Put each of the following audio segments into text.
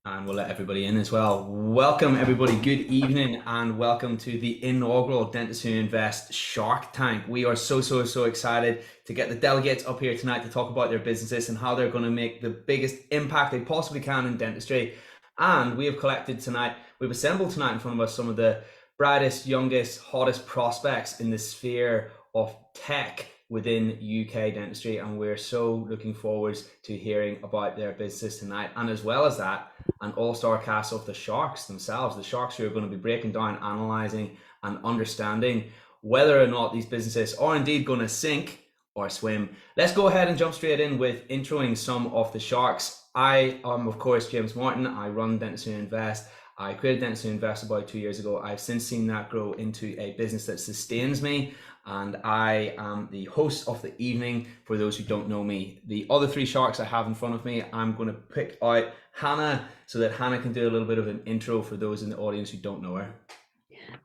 And we'll let everybody in as well. Welcome, everybody. Good evening, and welcome to the inaugural Dentist Who Invest Shark Tank. We are so excited to get the delegates up here tonight to talk about their businesses and how they're going to make the biggest impact they possibly can in dentistry. And we have collected tonight, we've assembled tonight in front of us some of the brightest, youngest, hottest prospects in the sphere of tech within UK dentistry, and we're so looking forward to hearing about their business tonight. And as well as that, an all-star cast of the Sharks themselves, the Sharks who are going to be breaking down, analysing and understanding whether or not these businesses are indeed going to sink or swim. Let's go ahead and jump straight in with introing some of the Sharks. I am, of course, James Martin. I run Dentist Who Invest. I created Dentist Who Invest about 2 years ago. I've since seen that grow into a business that sustains me, and I am the host of the evening for those who don't know me. The other three Sharks I have in front of me, I'm going to pick out Hannah so that Hannah can do a little bit of an intro for those in the audience who don't know her.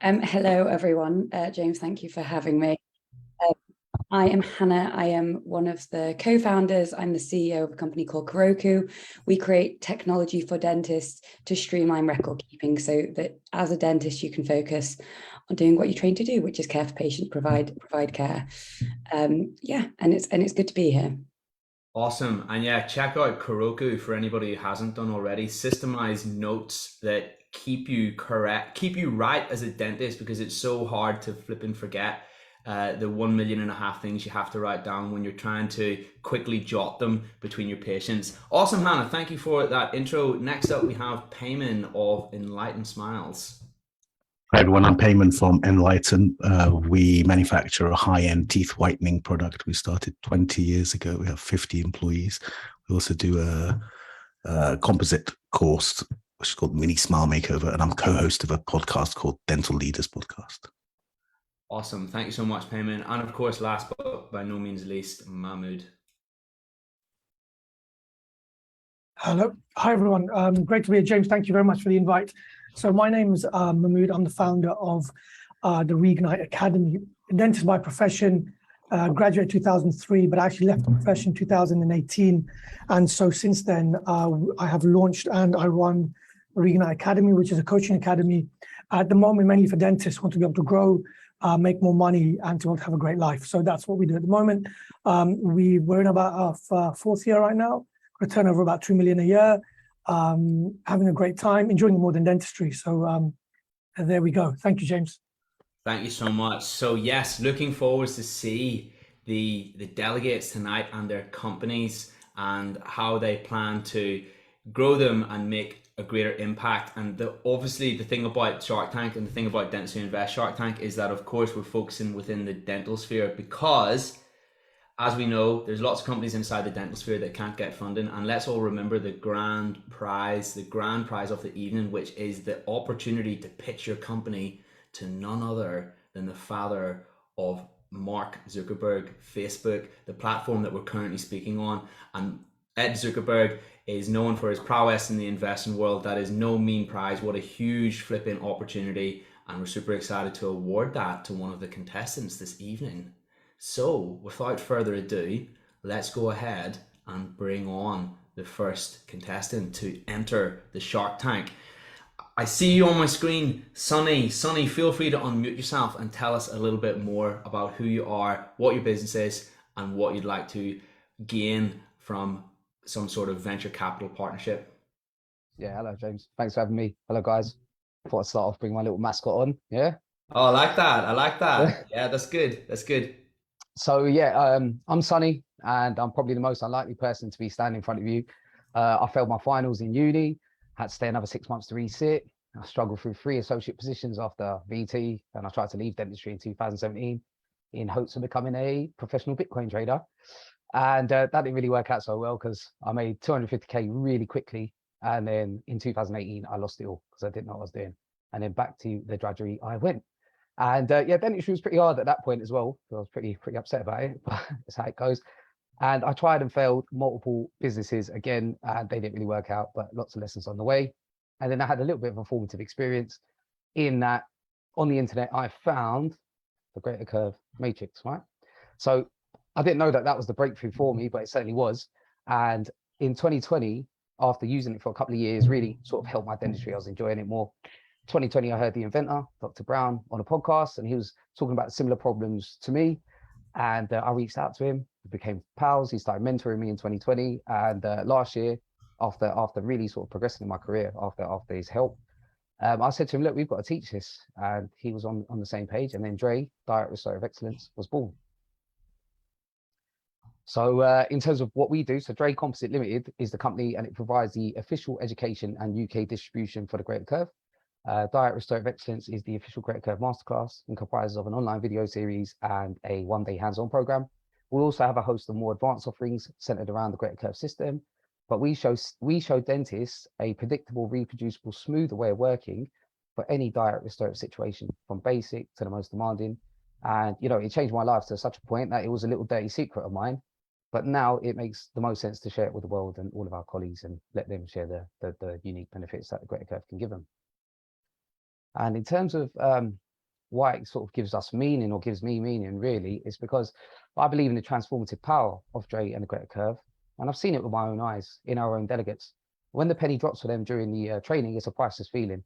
Hello, everyone. James, thank you for having me. I am Hannah. I am one of the co-founders. I'm the CEO of a company called Kuroku. We create technology for dentists to streamline record keeping so that as a dentist, you can focus on doing what you're trained to do, which is care for patients, provide care. And it's good to be here. Awesome. And yeah, check out Kuroku for anybody who hasn't done already. Systemized notes that keep you right as a dentist, because it's so hard to flip and forget the 1.5 million things you have to write down when you're trying to quickly jot them between your patients. Awesome, Hannah. Thank you for that intro. Next up, we have Payman of Enlighten Smiles. Hi everyone, I'm Payman from Enlighten. We manufacture a high-end teeth whitening product. We started 20 years ago. We have 50 employees. We also do a composite course, which is called Mini Smile Makeover, and I'm co-host of a podcast called Dental Leaders Podcast. Awesome. Thank you so much, Payman. And of course, last but by no means least, Mahmood. Hello. Hi, everyone. Great to be here, James. Thank you very much for the invite. So my name is Mahmood. I'm the founder of the Reignite Academy. Dentist by profession, graduated 2003, but I actually left the profession 2018. And so since then, I have launched and I run Reignite Academy, which is a coaching academy. At the moment, mainly for dentists, want to be able to grow, make more money, and to have a great life. So that's what we do at the moment. We're in about our fourth year right now. A turnover about 2 million a year, having a great time, enjoying modern dentistry. So there we go. Thank you, James. Thank you so much. So yes, looking forward to see the delegates tonight and their companies and how they plan to grow them and make a greater impact. And obviously the thing about Shark Tank and the thing about Dentist Who Invest Shark Tank is that, of course, we're focusing within the dental sphere because, as we know, there's lots of companies inside the dental sphere that can't get funding. And let's all remember the grand prize of the evening, which is the opportunity to pitch your company to none other than the father of Mark Zuckerberg, Facebook, the platform that we're currently speaking on. And Ed Zuckerberg is known for his prowess in the investing world. That is no mean prize. What a huge flipping opportunity. And we're super excited to award that to one of the contestants this evening. So without further ado, let's go ahead and bring on the first contestant to enter the Shark Tank. I see you on my screen, Sonny. Sonny, feel free to unmute yourself and tell us a little bit more about who you are, what your business is, and what you'd like to gain from some sort of venture capital partnership. Yeah, hello, James. Thanks for having me. Hello, guys. Thought I'd start off bringing my little mascot on. Yeah. Oh, I like that. I like that. Yeah, that's good. That's good. So yeah, I'm Sonny, and I'm probably the most unlikely person to be standing in front of you. I failed my finals in uni, had to stay another 6 months to resit. I struggled through 3 associate positions after VT, and I tried to leave dentistry in 2017 in hopes of becoming a professional Bitcoin trader. And that didn't really work out so well because I made 250K really quickly. And then in 2018, I lost it all because I didn't know what I was doing. And then back to the drudgery I went. And yeah, dentistry was pretty hard at that point as well. So I was pretty upset about it, but that's how it goes. And I tried and failed multiple businesses again, and they didn't really work out, but lots of lessons on the way. And then I had a little bit of a formative experience in that on the internet, I found the greater curve matrix, right? So I didn't know that that was the breakthrough for me, but it certainly was. And in 2020, after using it for a couple of years, really sort of helped my dentistry. I was enjoying it more. 2020, I heard the inventor, Dr. Brown, on a podcast, and he was talking about similar problems to me. And I reached out to him, we became pals. He started mentoring me in 2020. And last year, after really sort of progressing in my career, after his help, I said to him, look, we've got to teach this. And he was on the same page. And then Dre, Direct Restorative Excellence, was born. So in terms of what we do, so Dre Composite Limited is the company, and it provides the official education and UK distribution for the Greater Curve. Direct Restorative Excellence is the official Greater Curve Masterclass and comprises of an online video series and a one-day hands-on program. We also have a host of more advanced offerings centered around the Greater Curve system, but we show dentists a predictable, reproducible, smoother way of working for any direct restorative situation, from basic to the most demanding. And, you know, it changed my life to such a point that it was a little dirty secret of mine. But now it makes the most sense to share it with the world and all of our colleagues and let them share the unique benefits that the Greater Curve can give them. And in terms of why it sort of gives us meaning, or gives me meaning, really, is because I believe in the transformative power of Dre and the Greater Curve. And I've seen it with my own eyes in our own delegates. When the penny drops for them during the training, it's a priceless feeling.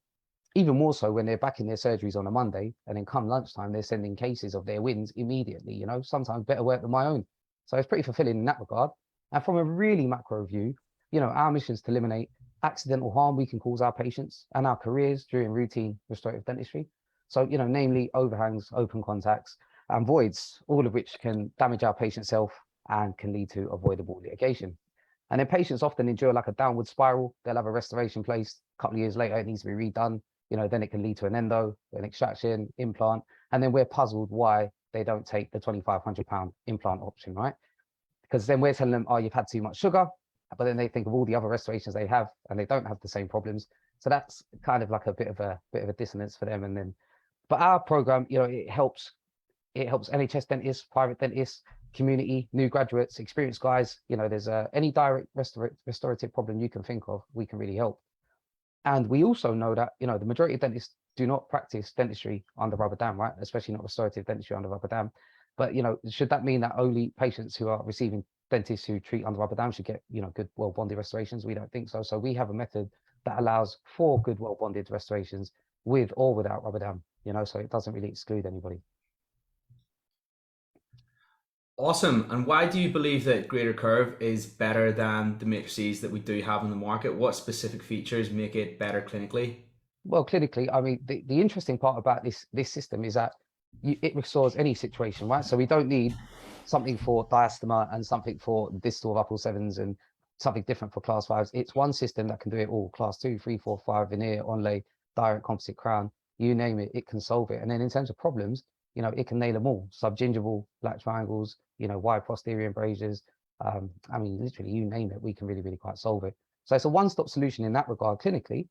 Even more so when they're back in their surgeries on a Monday, and then come lunchtime, they're sending cases of their wins immediately, you know, sometimes better work than my own. So it's pretty fulfilling in that regard. And from a really macro view, you know, our mission is to eliminate accidental harm we can cause our patients and our careers during routine restorative dentistry. So, you know, namely overhangs, open contacts, and voids, all of which can damage our patient's health and can lead to avoidable litigation. And then patients often endure like a downward spiral. They'll have a restoration placed, a couple of years later, it needs to be redone. You know, then it can lead to an endo, an extraction, implant, and then we're puzzled why they don't take the £2,500 implant option, right? Because then we're telling them, oh, you've had too much sugar, but then they think of all the other restorations they have and they don't have the same problems. So that's kind of like a bit of a dissonance for them. And then, but our program, you know, it helps NHS dentists, private dentists, community, new graduates, experienced guys. You know, there's any direct restorative problem you can think of, we can really help. And we also know that, you know, the majority of dentists do not practice dentistry under rubber dam, right? Especially not restorative dentistry under rubber dam. But, you know, should that mean that only patients who are receiving dentists who treat under rubber dam should get, you know, good, well-bonded restorations? We don't think so. So we have a method that allows for good, well-bonded restorations with or without rubber dam, you know, so it doesn't really exclude anybody. Awesome. And why do you believe that Greater Curve is better than the matrices that we do have in the market? What specific features make it better clinically? Well, clinically, I mean, the interesting part about this system is that it restores any situation, right? So we don't need something for diastema and something for distal of upper sevens and something different for class 5s. It's one system that can do it all: class 2, 3, 4, 5, veneer, onlay, direct composite crown, you name it, it can solve it. And then in terms of problems, you know, it can nail them all: subgingival, black triangles, you know, wide posterior embrasures. I mean, literally, you name it, we can really, really quite solve it. So it's a one-stop solution in that regard clinically,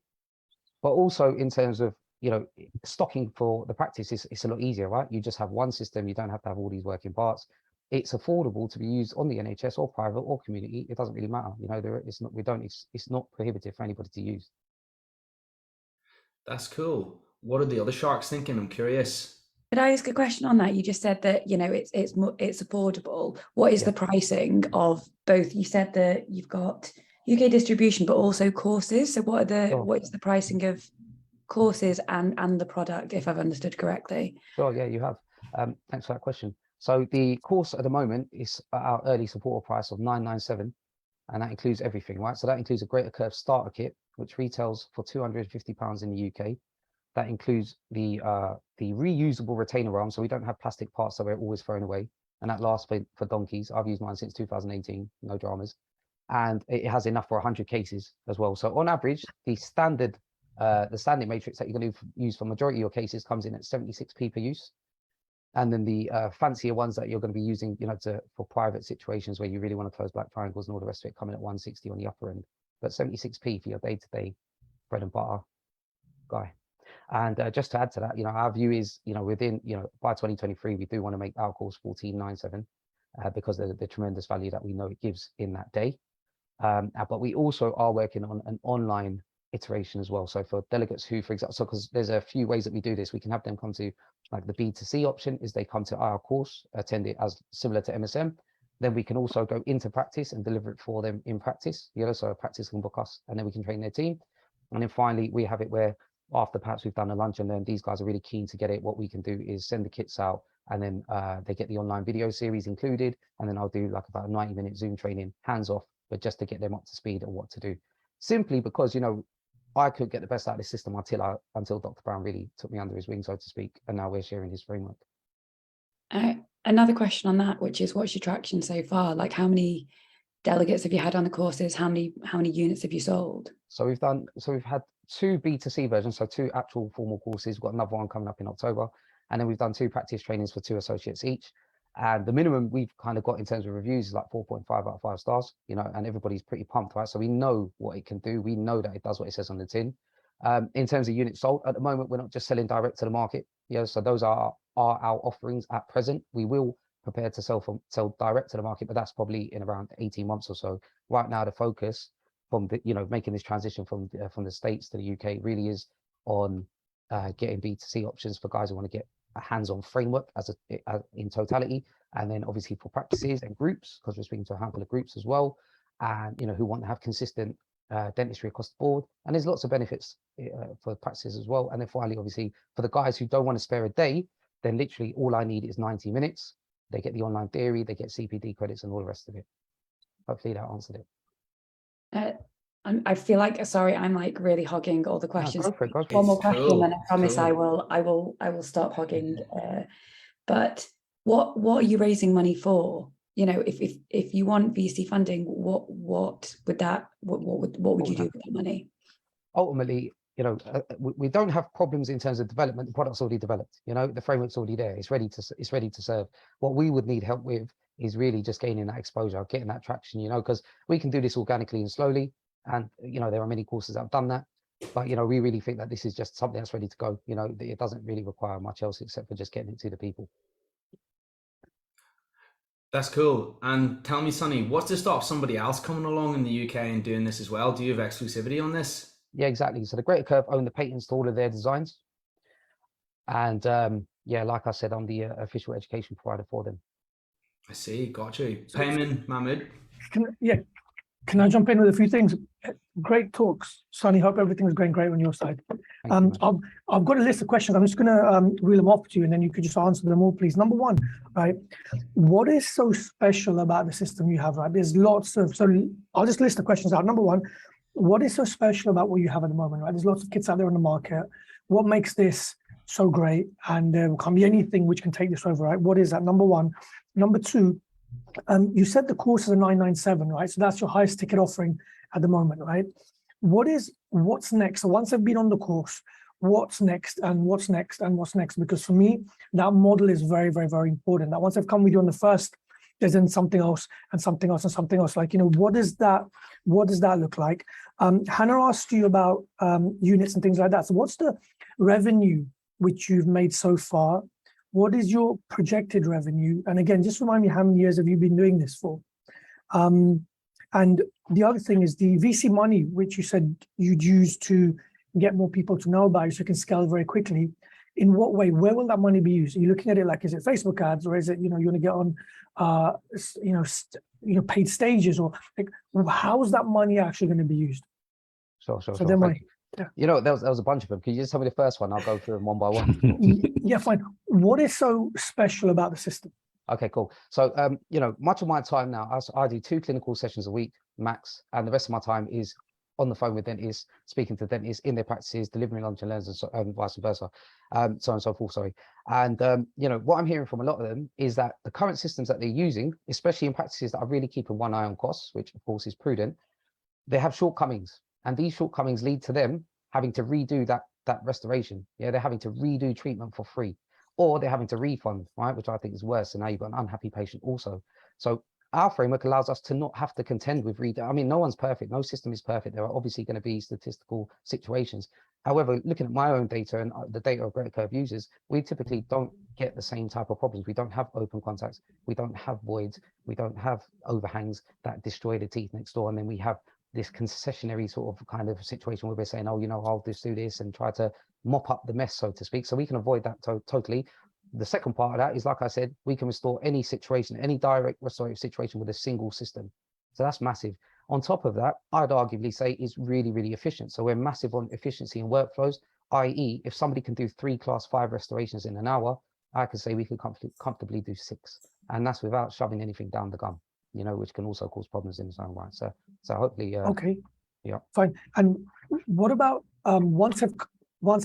but also in terms of, you know, stocking for the practice, it's a lot easier, right? You just have one system, you don't have to have all these working parts. It's affordable to be used on the NHS or private or community. It doesn't really matter, you know. It's not prohibitive for anybody to use. That's cool. What are the other sharks thinking? I'm curious. Could I ask a question on that? You just said that, you know, it's affordable. What is the pricing of both? You said that you've got UK distribution, but also courses. So what is the pricing of courses and the product, if I've understood correctly? Sure, yeah, you have. Thanks for that question. So the course at the moment is at our early supporter price of $997, and that includes everything, right? So that includes a Greater Curve starter kit, which retails for £250 in the UK. That includes the reusable retainer arm, so we don't have plastic parts that we're always throwing away, and that lasts for donkeys. I've used mine since 2018, no dramas, and it has enough for 100 cases as well. So on average, the standard matrix that you're going to use for majority of your cases comes in at 76p per use. And then the fancier ones that you're going to be using, you know, for private situations where you really want to close black triangles and all the rest of it, coming at 160 on the upper end. But 76p for your day-to-day bread and butter guy. And just to add to that, you know, our view is, you know, within, you know, by 2023, we do want to make our course $1497 because of the tremendous value that we know it gives in that day. But we also are working on an online iteration as well. So for delegates who, for example, so because there's a few ways that we do this, we can have them come to, like, the B2C option is they come to our course, attend it as similar to MSM. then we can also go into practice and deliver it for them in practice. So practice can book us, and then we can train their team. And then finally, we have it where after perhaps we've done a lunch and learn, these guys are really keen to get it. What we can do is send the kits out, and then they get the online video series included. And then I'll do like about a 90-minute Zoom training, hands off, but just to get them up to speed on what to do. Simply because, I could get the best out of this system until Dr. Brown really took me under his wing, so to speak. And now we're sharing his framework. Another question on that, which is, what's your traction so far? Like, how many delegates have you had on the courses? How many units have you sold? So we've had 2 B2C versions, so 2 actual formal courses. We've got another one coming up in October. And then we've done 2 practice trainings for 2 associates each. And the minimum we've kind of got in terms of reviews is like 4.5 out of 5 stars, and everybody's pretty pumped, right? So we know what it can do. We know that it does what it says on the tin. In terms of units sold, at the moment, we're not just selling direct to the market. So those are our offerings at present. We will prepare to sell direct to the market, but that's probably in around 18 months or so. Right now, the focus from making this transition from the States to the UK really is on getting B2C options for guys who want to get a hands-on framework in totality, and then obviously for practices and groups, because we're speaking to a handful of groups as well, and who want to have consistent dentistry across the board. And there's lots of benefits for practices as well. And then finally, obviously, for the guys who don't want to spare a day, then literally all I need is 90 minutes. They get the online theory, they get CPD credits, and all the rest of it. Hopefully that answered it. I feel like, sorry, I'm like really hogging all the questions. No, go for it. One more question, Cool, and I promise cool. I will stop hogging. But what are you raising money for? If you want VC funding, what would you do with that money? Ultimately, we don't have problems in terms of development. The product's already developed. The framework's already there. It's ready to serve. What we would need help with is really just gaining that exposure, getting that traction. Because we can do this organically and slowly. And there are many courses that have done that, but we really think that this is just something that's ready to go. It doesn't really require much else except for just getting it to the people. That's cool. And tell me, Sonny, what's to stop somebody else coming along in the UK and doing this as well? Do you have exclusivity on this? Yeah, exactly. So the Greater Curve own the patents to all of their designs, and like I said, I'm the official education provider for them. I see, got you. Payman, Mahmood. Can I jump in with a few things? Great talks, Sonny. Hope everything's going great on your side. I've got a list of questions. I'm just going to reel them off to you, and then you could just answer them all, please. Number one, right? What is so special about the system you have, right? There's lots of, so I'll just list the questions out. Number one, what is so special about what you have at the moment, right? There's lots of kits out there on the market. What makes this so great? And there can be anything which can take this over, right? What is that? Number one. Number two, you said the course is a 997, right? So that's your highest ticket offering at the moment, right? What's next? So once I've been on the course, what's next and what's next and what's next? Because for me, that model is very, very, very important. That once I've come with you on the first, there's then something else and something else and something else. Like, what does that look like? Hannah asked you about units and things like that. So what's the revenue which you've made so far? What is your projected revenue? And again, just remind me, how many years have you been doing this for? And the other thing is the VC money, which you said you'd use to get more people to know about you so you can scale very quickly. In what way? Where will that money be used? Are you looking at it like, is it Facebook ads, or is it, you want to get on, paid stages, or like, how is that money actually going to be used? Sure. So then there was a bunch of them. Can you just tell me the first one? I'll go through them one by one. Yeah, fine. What is so special about the system? Okay, cool. So, much of my time now, I do 2 clinical sessions a week max, and the rest of my time is on the phone with dentists, speaking to dentists in their practices, delivering lunch and learns, and vice versa, so on and so forth. Sorry. And what I'm hearing from a lot of them is that the current systems that they're using, especially in practices that are really keeping one eye on costs, which of course is prudent, they have shortcomings, and these shortcomings lead to them having to redo that restoration. Yeah, they're having to redo treatment for free, or they're having to refund, right? Which I think is worse. And now you've got an unhappy patient also. So our framework allows us to not have to contend with I mean, no one's perfect. No system is perfect. There are obviously going to be statistical situations. However, looking at my own data and the data of Greater Curve users, we typically don't get the same type of problems. We don't have open contacts. We don't have voids. We don't have overhangs that destroy the teeth next door. And then we have this concessionary sort of kind of situation where we're saying, oh, I'll just do this and try to mop up the mess, so to speak. So we can avoid that totally. the second part of that is, like I said, we can restore any situation, any direct restorative situation with a single system. So that's massive. On top of that, I'd arguably say it's really, really efficient. So we're massive on efficiency and workflows, i.e. if somebody can do 3 class 5 restorations in an hour, I could say we could comfortably do 6. And that's without shoving anything down the gun, you know, which can also cause problems in its own right. So hopefully, Okay. Yeah. Fine. And what about once I've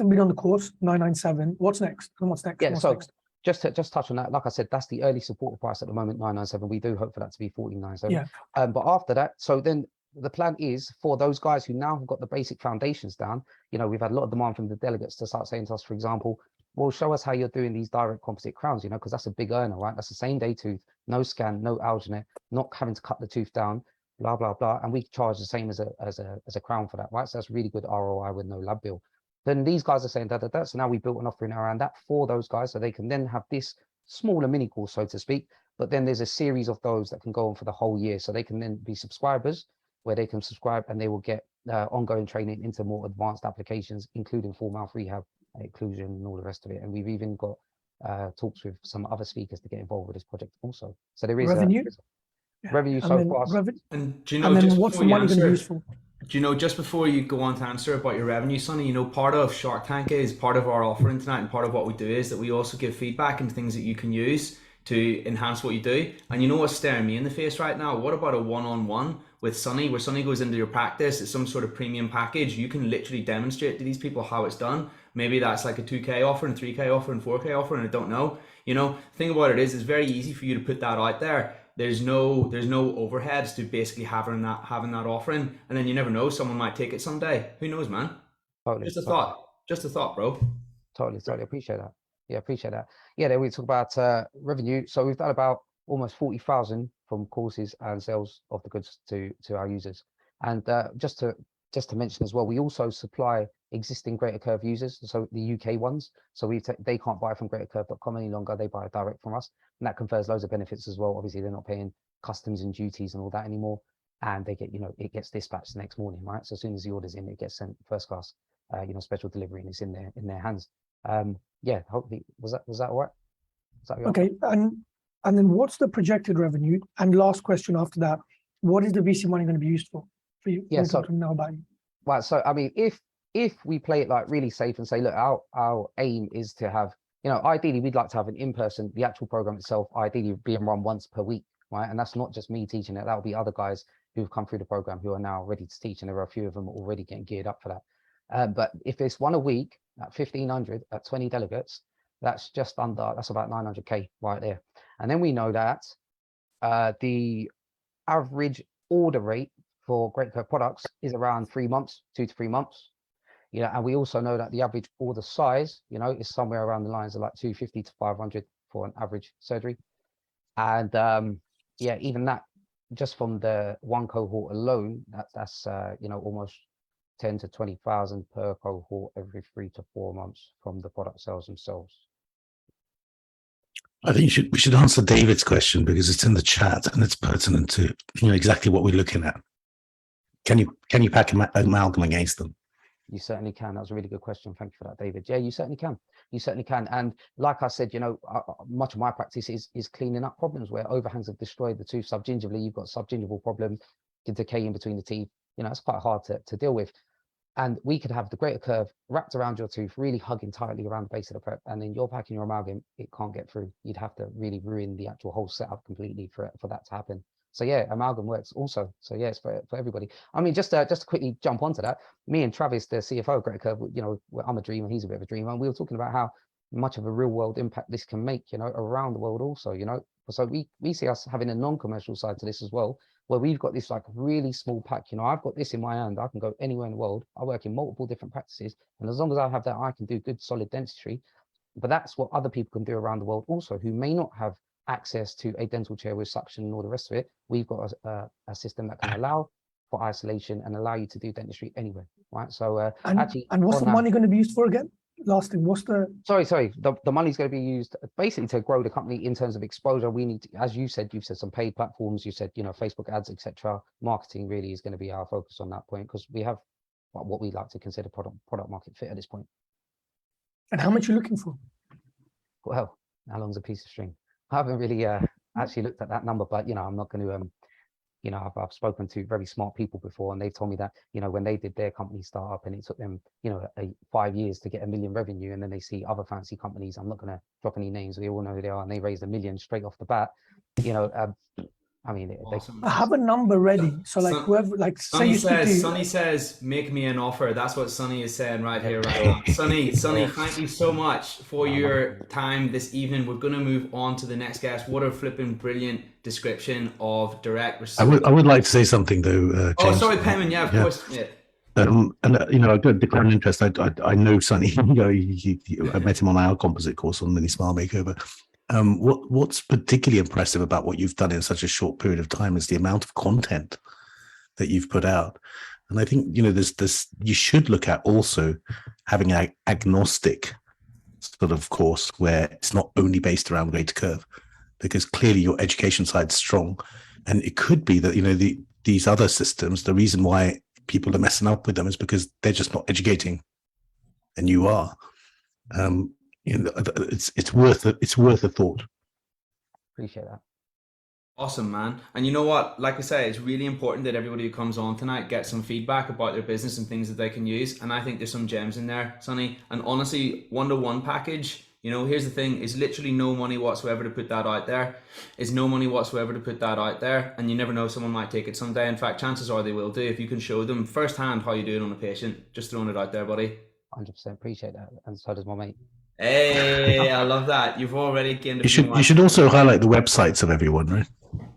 been on the course 997, what's next? And what's next? Yeah, What's so next? just touch on that, like I said, that's the early support price at the moment, 997. We do hope for that to be 1497. Yeah. But after that, so then the plan is for those guys who now have got the basic foundations down. You know, we've had a lot of demand from the delegates to start saying to us, for example, well, show us how you're doing these direct composite crowns, you know, because that's a big earner, right? That's the same day tooth, no scan, no alginate, not having to cut the tooth down, blah, blah, blah. And we charge the same as a crown for that, right? So that's really good ROI with no lab bill. Then these guys are saying that. So now we built an offering around that for those guys, so they can then have this smaller mini course, so to speak. But then there's a series of those that can go on for the whole year. So they can then be subscribers, where they can subscribe and they will get ongoing training into more advanced applications, including full mouth rehab, occlusion, and all the rest of it. And we've even got talks with some other speakers to get involved with this project also. So there is Revenue? Revenue so far. And do you know, and then just what's the before you money going to be answer, used for? do you know, just before you go on to answer about your revenue, Sonny, you know, part of Shark Tank is part of our offering tonight, and part of what we do is that we also give feedback and things that you can use to enhance what you do. And you know what's staring me in the face right now? What about a one-on-one with Sonny, where Sonny goes into your practice? It's some sort of premium package. You can literally demonstrate to these people how it's done. Maybe that's like a 2K offer and 3K offer and 4K offer, and I don't know. You know, the thing about it is, it's very easy for you to put that out there. There's no overheads to basically having that offering, and then you never know, someone might take it someday. Who knows, man? Totally, Just a thought, bro. Totally appreciate that. Yeah, appreciate that. Yeah, then we talk about revenue. So we've done about almost 40,000 from courses and sales of the goods to our users. And just to mention as well, we also supply existing Greater Curve users, so the UK ones. So they can't buy from greatercurve.com any longer. They buy direct from us, and that confers loads of benefits as well. Obviously, they're not paying customs and duties and all that anymore, and they get, you know, it gets dispatched the next morning, right? So as soon as the order's in, it gets sent first class, you know, special delivery, and it's in their hands. Yeah, hopefully, was that all right? Okay, and then what's the projected revenue? And last question after that, what is the VC money going to be used for you? Yeah, so to know about you. Right, so I mean, if we play it like really safe and say, look, our aim is to have, you know, ideally we'd like to have an in-person, the actual program itself, ideally being run once per week, right? And that's not just me teaching it, that'll be other guys who've come through the program who are now ready to teach, and there are a few of them already getting geared up for that. But if it's one a week at 1,500 at 20 delegates, that's about 900K right there. And then we know that the average order rate for Greater Curve products is around 3 months, 2 to 3 months. You know, and we also know that the average order size, you know, is somewhere around the lines of like 250 to 500 for an average surgery. And yeah, even that, just from the one cohort alone, that's you know, almost 10 to 20,000 per cohort every 3 to 4 months from the product sales themselves. I think we should answer David's question because it's in the chat and it's pertinent to, you know, exactly what we're looking at. Can you pack amalgam against them? You certainly can. That was a really good question. Thank you for that, David. Yeah, you certainly can. You certainly can. And like I said, you know, much of my practice is cleaning up problems where overhangs have destroyed the tooth subgingivally. You've got subgingival problem, decay in between the teeth. You know, it's quite hard to deal with. And we could have the Greater Curve wrapped around your tooth, really hugging tightly around the base of the prep, and then you're packing your amalgam, it can't get through. You'd have to really ruin the actual whole setup completely for that to happen. So yeah, amalgam works also. So yeah, it's for everybody. I mean, just to quickly jump onto that, me and Travis, the CFO of Greater Curve, you know, I'm a dreamer, he's a bit of a dreamer, and we were talking about how much of a real world impact this can make, you know, around the world also, you know. So we see us having a non-commercial side to this as well, where we've got this like really small pack. You know, I've got this in my hand, I can go anywhere in the world. I work in multiple different practices, and as long as I have that, I can do good solid dentistry. But that's what other people can do around the world also, who may not have access to a dental chair with suction and all the rest of it. We've got a system that can allow for isolation and allow you to do dentistry anywhere, right? So and what's the money going to be used for again? Last thing, what's the sorry, the money's going to be used basically to grow the company in terms of exposure. We need to, as you've said some paid platforms, you said, you know, Facebook ads, etc. Marketing really is going to be our focus on that point, because we have what we like to consider product market fit at this point. And how much are you looking for? Well, How long's a piece of string? I haven't really actually looked at that number, but I'm not going to I've spoken to very smart people before, and they've told me that when they did their company startup and it took them 5 years to get 1 million revenue, and then they see other fancy companies, I'm not going to drop any names, we all know who they are, and they raised 1 million straight off the bat. I mean, Awesome. I have a number ready. So like whoever, like say you speak to Sonny says, make me an offer. That's what Sonny is saying right here, right now. Sonny, thank you so much for your time this evening. We're going to move on to the next guest. What a flipping brilliant description of direct response. I would like to say something though, James. Oh, sorry, Payman. Yeah, of course. Yeah. I've got declaring interest. I know Sonny. I met him on our composite course on Mini Smile Makeover. What's particularly impressive about what you've done in such a short period of time is the amount of content that you've put out. And I think, there's this, you should look at also having an agnostic sort of course where it's not only based around grade to curve, because clearly your education side's strong. And it could be that, these other systems, the reason why people are messing up with them is because they're just not educating, and you are. It's worth a thought. Appreciate that. Awesome, man. And you know what? Like I say, it's really important that everybody who comes on tonight gets some feedback about their business and things that they can use. And I think there's some gems in there, Sonny. And honestly, 1-to-1 package, here's the thing, is literally no money whatsoever to put that out there. It's no money whatsoever to put that out there. And you never know, someone might take it someday. In fact, chances are they will do if you can show them firsthand how you're doing on a patient. Just throwing it out there, buddy. 100% appreciate that. And so does my mate. Hey, I love that. You've already gained You should also highlight the websites of everyone, right?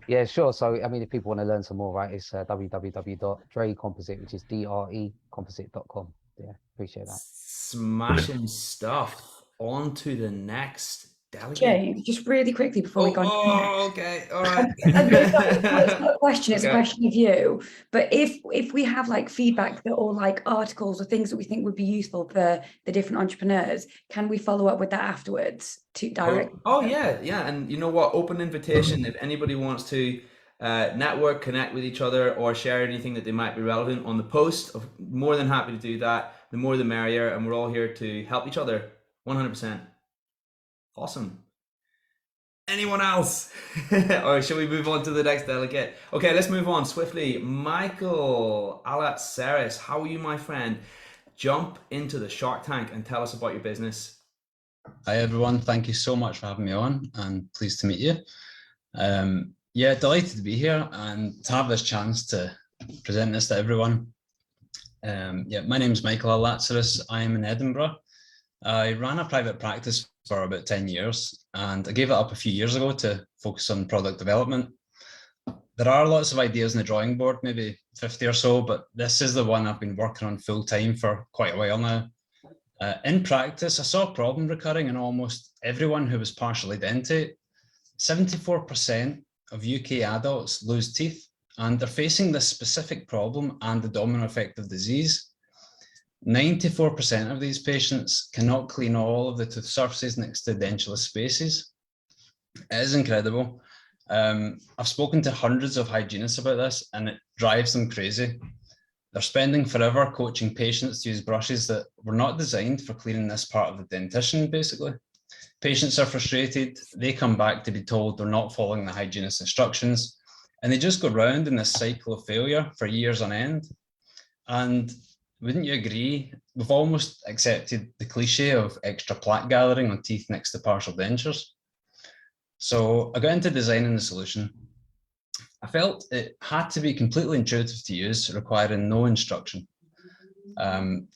Yeah, sure. So, I mean, if people want to learn some more, right, it's www.drecomposite, which is DREcomposite.com. Yeah, appreciate that. Smashing stuff. On to the next delegate. James, just really quickly before we go on. Oh, okay. All right. It's not a question, it's a question of you. But if we have like feedback or like articles or things that we think would be useful for the different entrepreneurs, can we follow up with that afterwards to direct? Oh yeah. And you know what? Open invitation. If anybody wants to network, connect with each other, or share anything that they might be relevant on the post, I'm more than happy to do that. The more the merrier, and we're all here to help each other. 100%. Awesome. Anyone else? Or shall we move on to the next delegate? Okay, let's move on swiftly. Michael Alatseris, how are you, my friend? Jump into the Shark Tank and tell us about your business. Hi everyone, thank you so much for having me on, and pleased to meet you. Yeah, delighted to be here and to have this chance to present this to everyone. Yeah, my name is Michael Alatseris. I am in Edinburgh. I ran a private practice for about 10 years, and I gave it up a few years ago to focus on product development. There are lots of ideas on the drawing board, maybe 50 or so, but this is the one I've been working on full time for quite a while now. In practice, I saw a problem recurring in almost everyone who was partially dentate. 74% of UK adults lose teeth, and they're facing this specific problem and the domino effect of disease. 94% of these patients cannot clean all of the tooth surfaces next to edentulous spaces. It is incredible. I've spoken to hundreds of hygienists about this, and it drives them crazy. They're spending forever coaching patients to use brushes that were not designed for cleaning this part of the dentition, basically. Patients are frustrated. They come back to be told they're not following the hygienist's instructions, and they just go round in this cycle of failure for years on end. And wouldn't you agree? We've almost accepted the cliche of extra plaque gathering on teeth next to partial dentures. So I got into designing the solution. I felt it had to be completely intuitive to use, requiring no instruction.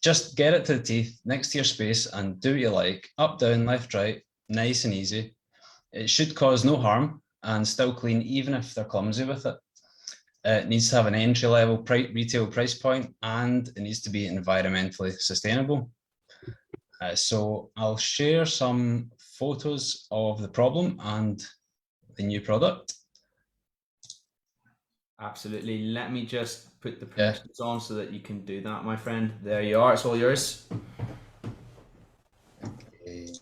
Just get it to the teeth next to your space and do what you like, up, down, left, right, nice and easy. It should cause no harm and still clean, even if they're clumsy with it. It needs to have an entry-level retail price point, and it needs to be environmentally sustainable. So I'll share some photos of the problem and the new product. Absolutely. Let me just put the permissions on so that you can do that, my friend. There you are. It's all yours. Okay.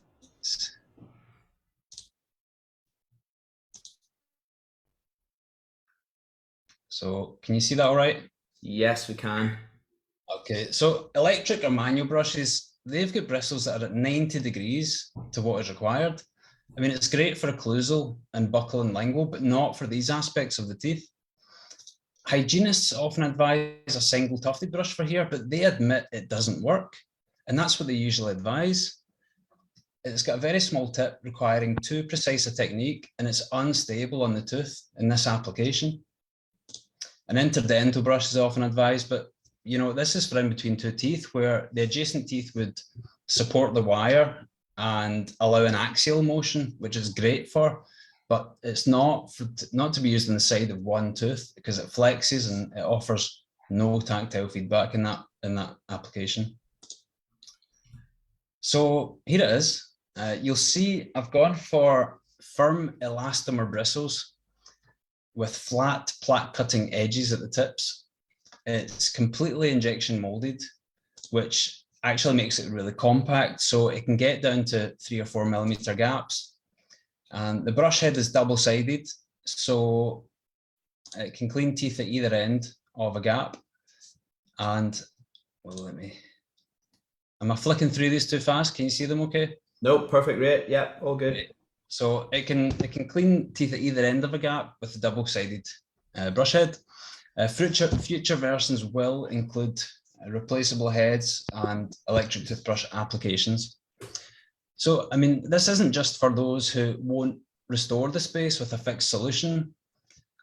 So can you see that all right? Yes, we can. Okay, so electric or manual brushes, they've got bristles that are at 90 degrees to what is required. I mean, it's great for occlusal and buccal and lingual, but not for these aspects of the teeth. Hygienists often advise a single tufted brush for here, but they admit it doesn't work. And that's what they usually advise. It's got a very small tip requiring too precise a technique, and it's unstable on the tooth in this application. An interdental brush is often advised, but you know, this is for in between two teeth where the adjacent teeth would support the wire and allow an axial motion, which is great for, but it's not to be used on the side of one tooth because it flexes and it offers no tactile feedback in that application. So here it is. You'll see I've gone for firm elastomer bristles with flat plaque cutting edges at the tips. It's completely injection molded, which actually makes it really compact, so it can get down to 3 or 4 millimeter gaps. And the brush head is double-sided, so it can clean teeth at either end of a gap. And well, am I flicking through these too fast? Can you see them okay? Nope, perfect rate. Yeah, all good. So it can clean teeth at either end of a gap with the double-sided brush head. Future versions will include replaceable heads and electric toothbrush applications. So, I mean, this isn't just for those who won't restore the space with a fixed solution.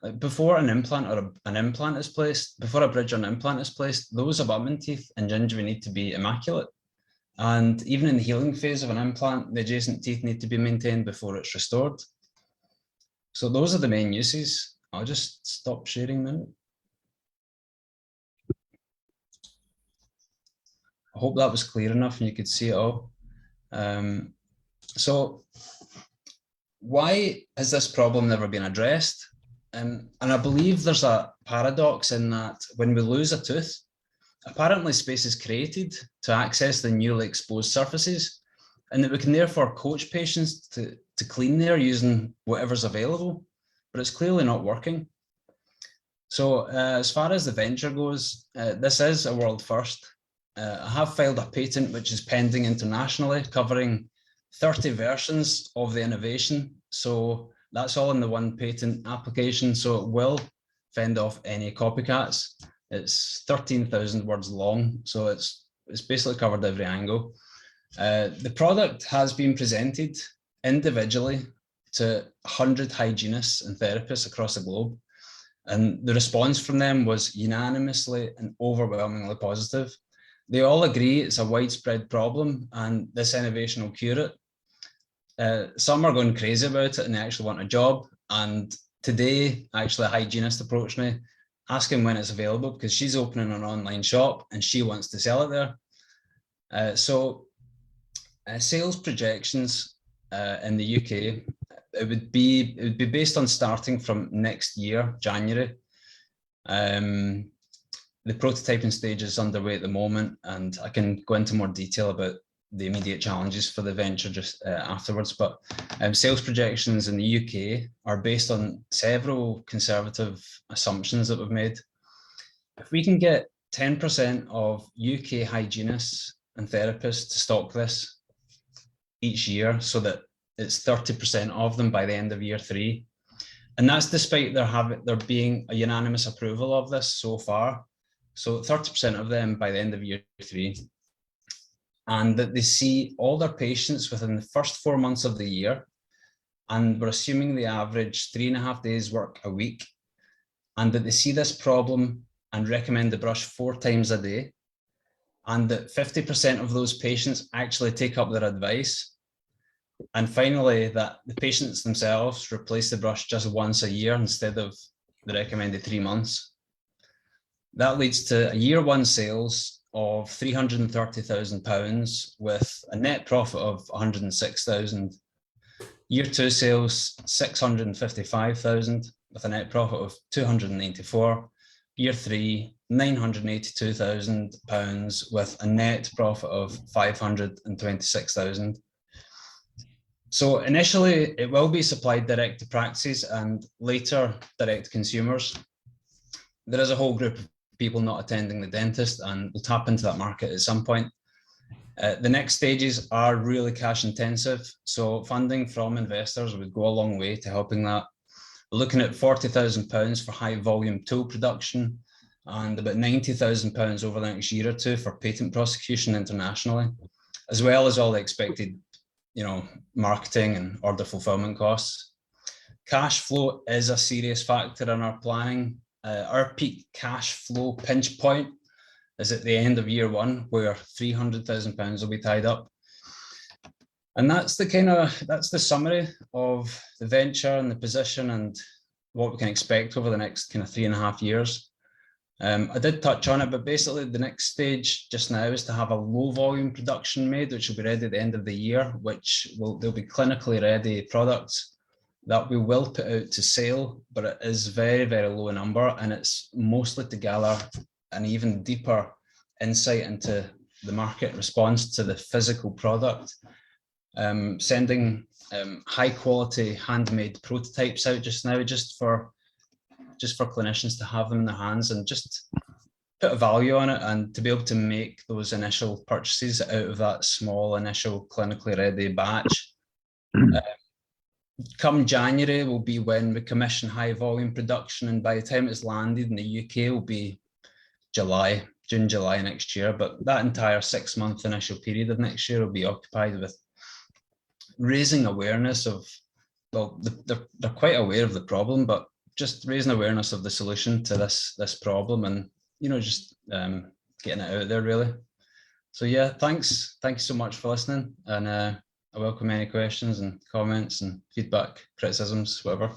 Like before an implant or an implant is placed, before a bridge or an implant is placed, those abutment teeth and gingiva need to be immaculate. And even in the healing phase of an implant, the adjacent teeth need to be maintained before it's restored. So those are the main uses. I'll just stop sharing now. I hope that was clear enough and you could see it all. So why has this problem never been addressed? And I believe there's a paradox in that when we lose a tooth, apparently space is created to access the newly exposed surfaces, and that we can therefore coach patients to clean there using whatever's available, but it's clearly not working. So as far as the venture goes, this is a world first. I have filed a patent which is pending internationally, covering 30 versions of the innovation. So that's all in the one patent application. So it will fend off any copycats. It's 13,000 words long, so it's basically covered every angle. The product has been presented individually to 100 hygienists and therapists across the globe, and the response from them was unanimously and overwhelmingly positive. They all agree it's a widespread problem and this innovation will cure it. Some are going crazy about it and they actually want a job. And today, actually, a hygienist approached me asking when it's available because she's opening an online shop and she wants to sell it there. Sales projections in the UK, it would be based on starting from next year, January. The prototyping stage is underway at the moment, and I can go into more detail about the immediate challenges for the venture just afterwards. But sales projections in the UK are based on several conservative assumptions that we've made. If we can get 10% of UK hygienists and therapists to stock this each year, so that it's 30% of them by the end of year 3, and that's despite there being a unanimous approval of this so far. So 30% of them by the end of year 3, and that they see all their patients within the first 4 months of the year, and we're assuming they average 3.5 days work a week, and that they see this problem and recommend the brush 4 times a day, and that 50% of those patients actually take up their advice, and finally that the patients themselves replace the brush just once a year instead of the recommended 3 months. That leads to a year 1 sales of £330,000 with a net profit of 106,000. Year 2 sales 655,000 with a net profit of 294. Year 3 £982,000 with a net profit of 526,000. So initially it will be supplied direct to practices and later direct to consumers. There is a whole group of people not attending the dentist, and we'll tap into that market at some point. The next stages are really cash intensive, so funding from investors would go a long way to helping that. We're looking at £40,000 for high volume tool production and about £90,000 over the next year or two for patent prosecution internationally, as well as all the expected, marketing and order fulfillment costs. Cash flow is a serious factor in our planning. Our peak cash flow pinch point is at the end of year one, where £300,000 will be tied up. And that's the summary of the venture and the position and what we can expect over the next 3.5 years. I did touch on it, but basically the next stage just now is to have a low volume production made, which will be ready at the end of the year, they'll be clinically ready products that we will put out to sale, but it is very, very low number, and it's mostly to gather an even deeper insight into the market response to the physical product. Sending high quality handmade prototypes out just now, just for clinicians to have them in their hands and just put a value on it, and to be able to make those initial purchases out of that small initial clinically ready batch. Come January will be when we commission high volume production, and by the time it's landed in the UK will be June, July next year. But that entire 6-month initial period of next year will be occupied with raising awareness of, they're quite aware of the problem, but just raising awareness of the solution to this problem, and just getting it out there really. So yeah, thanks. Thank you so much for listening, and I welcome any questions and comments and feedback, criticisms, whatever.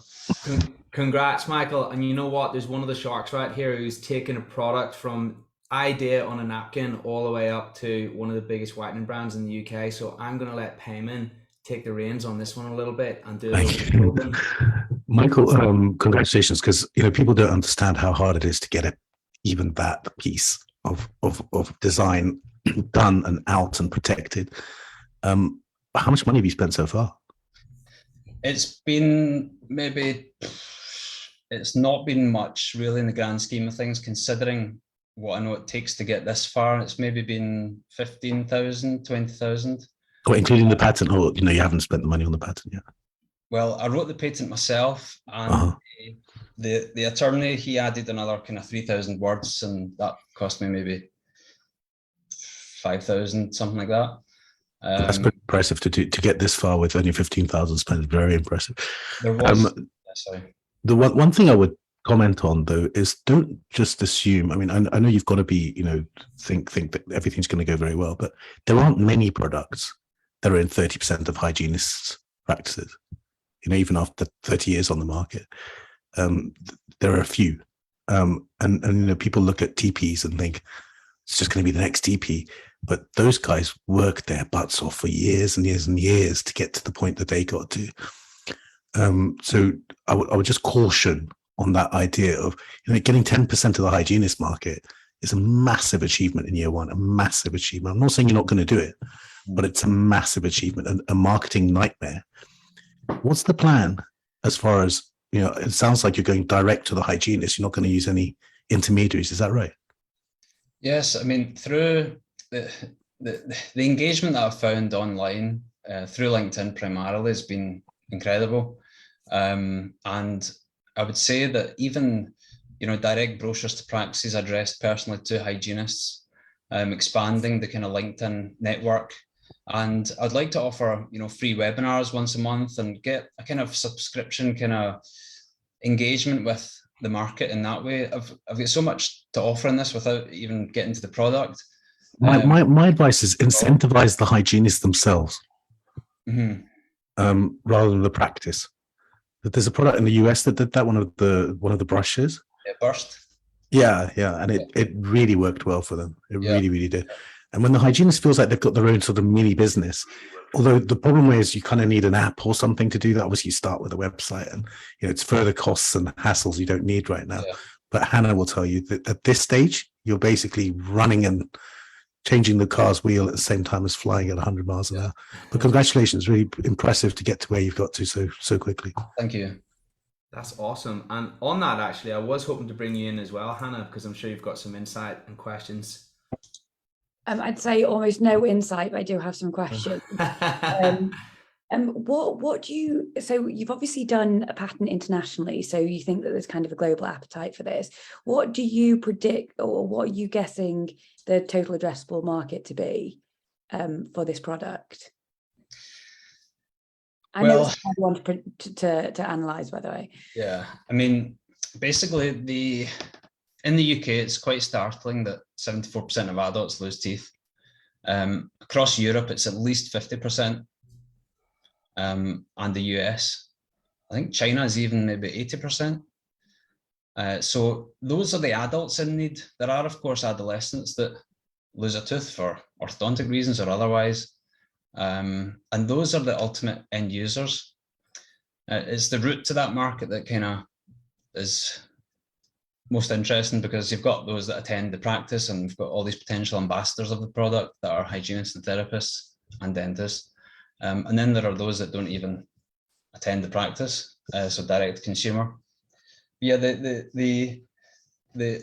Congrats, Michael. And you know what? There's one of the sharks right here who's taken a product from idea on a napkin all the way up to one of the biggest whitening brands in the UK. So I'm going to let Payman take the reins on this one a little bit and do a little bit. Michael, congratulations, because people don't understand how hard it is to get even that piece of design done and out and protected. How much money have you spent so far? It's not been much really in the grand scheme of things, considering what I know it takes to get this far. It's maybe been 15,000, 20,000. Oh, including the patent, or you haven't spent the money on the patent yet? Well, I wrote the patent myself, and the attorney, he added another 3,000 words, and that cost me maybe 5,000, something like that. That's pretty impressive to get this far with only 15,000 spent. Very impressive. There was, the one thing I would comment on though is, don't just assume. I mean, I know you've got to be, think that everything's going to go very well, but there aren't many products that are in 30% of hygienists' practices. Even after 30 years on the market, there are a few, and people look at TPs and think it's just going to be the next TP. But those guys worked their butts off for years and years and years to get to the point that they got to. So I would just caution on that idea of getting 10% of the hygienist market is a massive achievement in year one, a massive achievement. I'm not saying you're not going to do it, but it's a massive achievement and a marketing nightmare. What's the plan as far as, it sounds like you're going direct to the hygienist. You're not going to use any intermediaries. Is that right? Yes. I mean, through the engagement that I've found online through LinkedIn primarily has been incredible. And I would say that even, direct brochures to practices addressed personally to hygienists, expanding the LinkedIn network. And I'd like to offer, free webinars once a month and get a subscription engagement with the market in that way. I've got so much to offer in this without even getting to the product. My advice is incentivize the hygienists themselves, rather than the practice. There's a product in the US that did that, one of the brushes. It burst. Yeah, and it really worked well for them. It really, really did. And when the hygienist feels like they've got their own sort of mini business, although the problem is you kind of need an app or something to do that. Obviously, you start with a website, and it's further costs and hassles you don't need right now. Yeah. But Hannah will tell you that at this stage, you're basically running and changing the car's wheel at the same time as flying at 100 miles an hour. But congratulations, really impressive to get to where you've got to so quickly. Thank you. That's awesome. And on that, actually, I was hoping to bring you in as well, Hannah, because I'm sure you've got some insight and questions. I'd say almost no insight, but I do have some questions. What do you, so you've obviously done a patent internationally, so you think that there's kind of a global appetite for this. What do you predict, or what are you guessing the total addressable market to be for this product? I know it's a hard one to analyze, by the way. Yeah, I mean, basically in the UK, it's quite startling that 74% of adults lose teeth. Across Europe, it's at least 50%. And the US, I think China is even maybe 80%. So those are the adults in need. There are, of course, adolescents that lose a tooth for orthodontic reasons or otherwise. And those are the ultimate end users. It's the route to that market that kind of is most interesting, because you've got those that attend the practice, and you've got all these potential ambassadors of the product that are hygienists and therapists and dentists. And then there are those that don't even attend the practice, so direct consumer. Yeah, the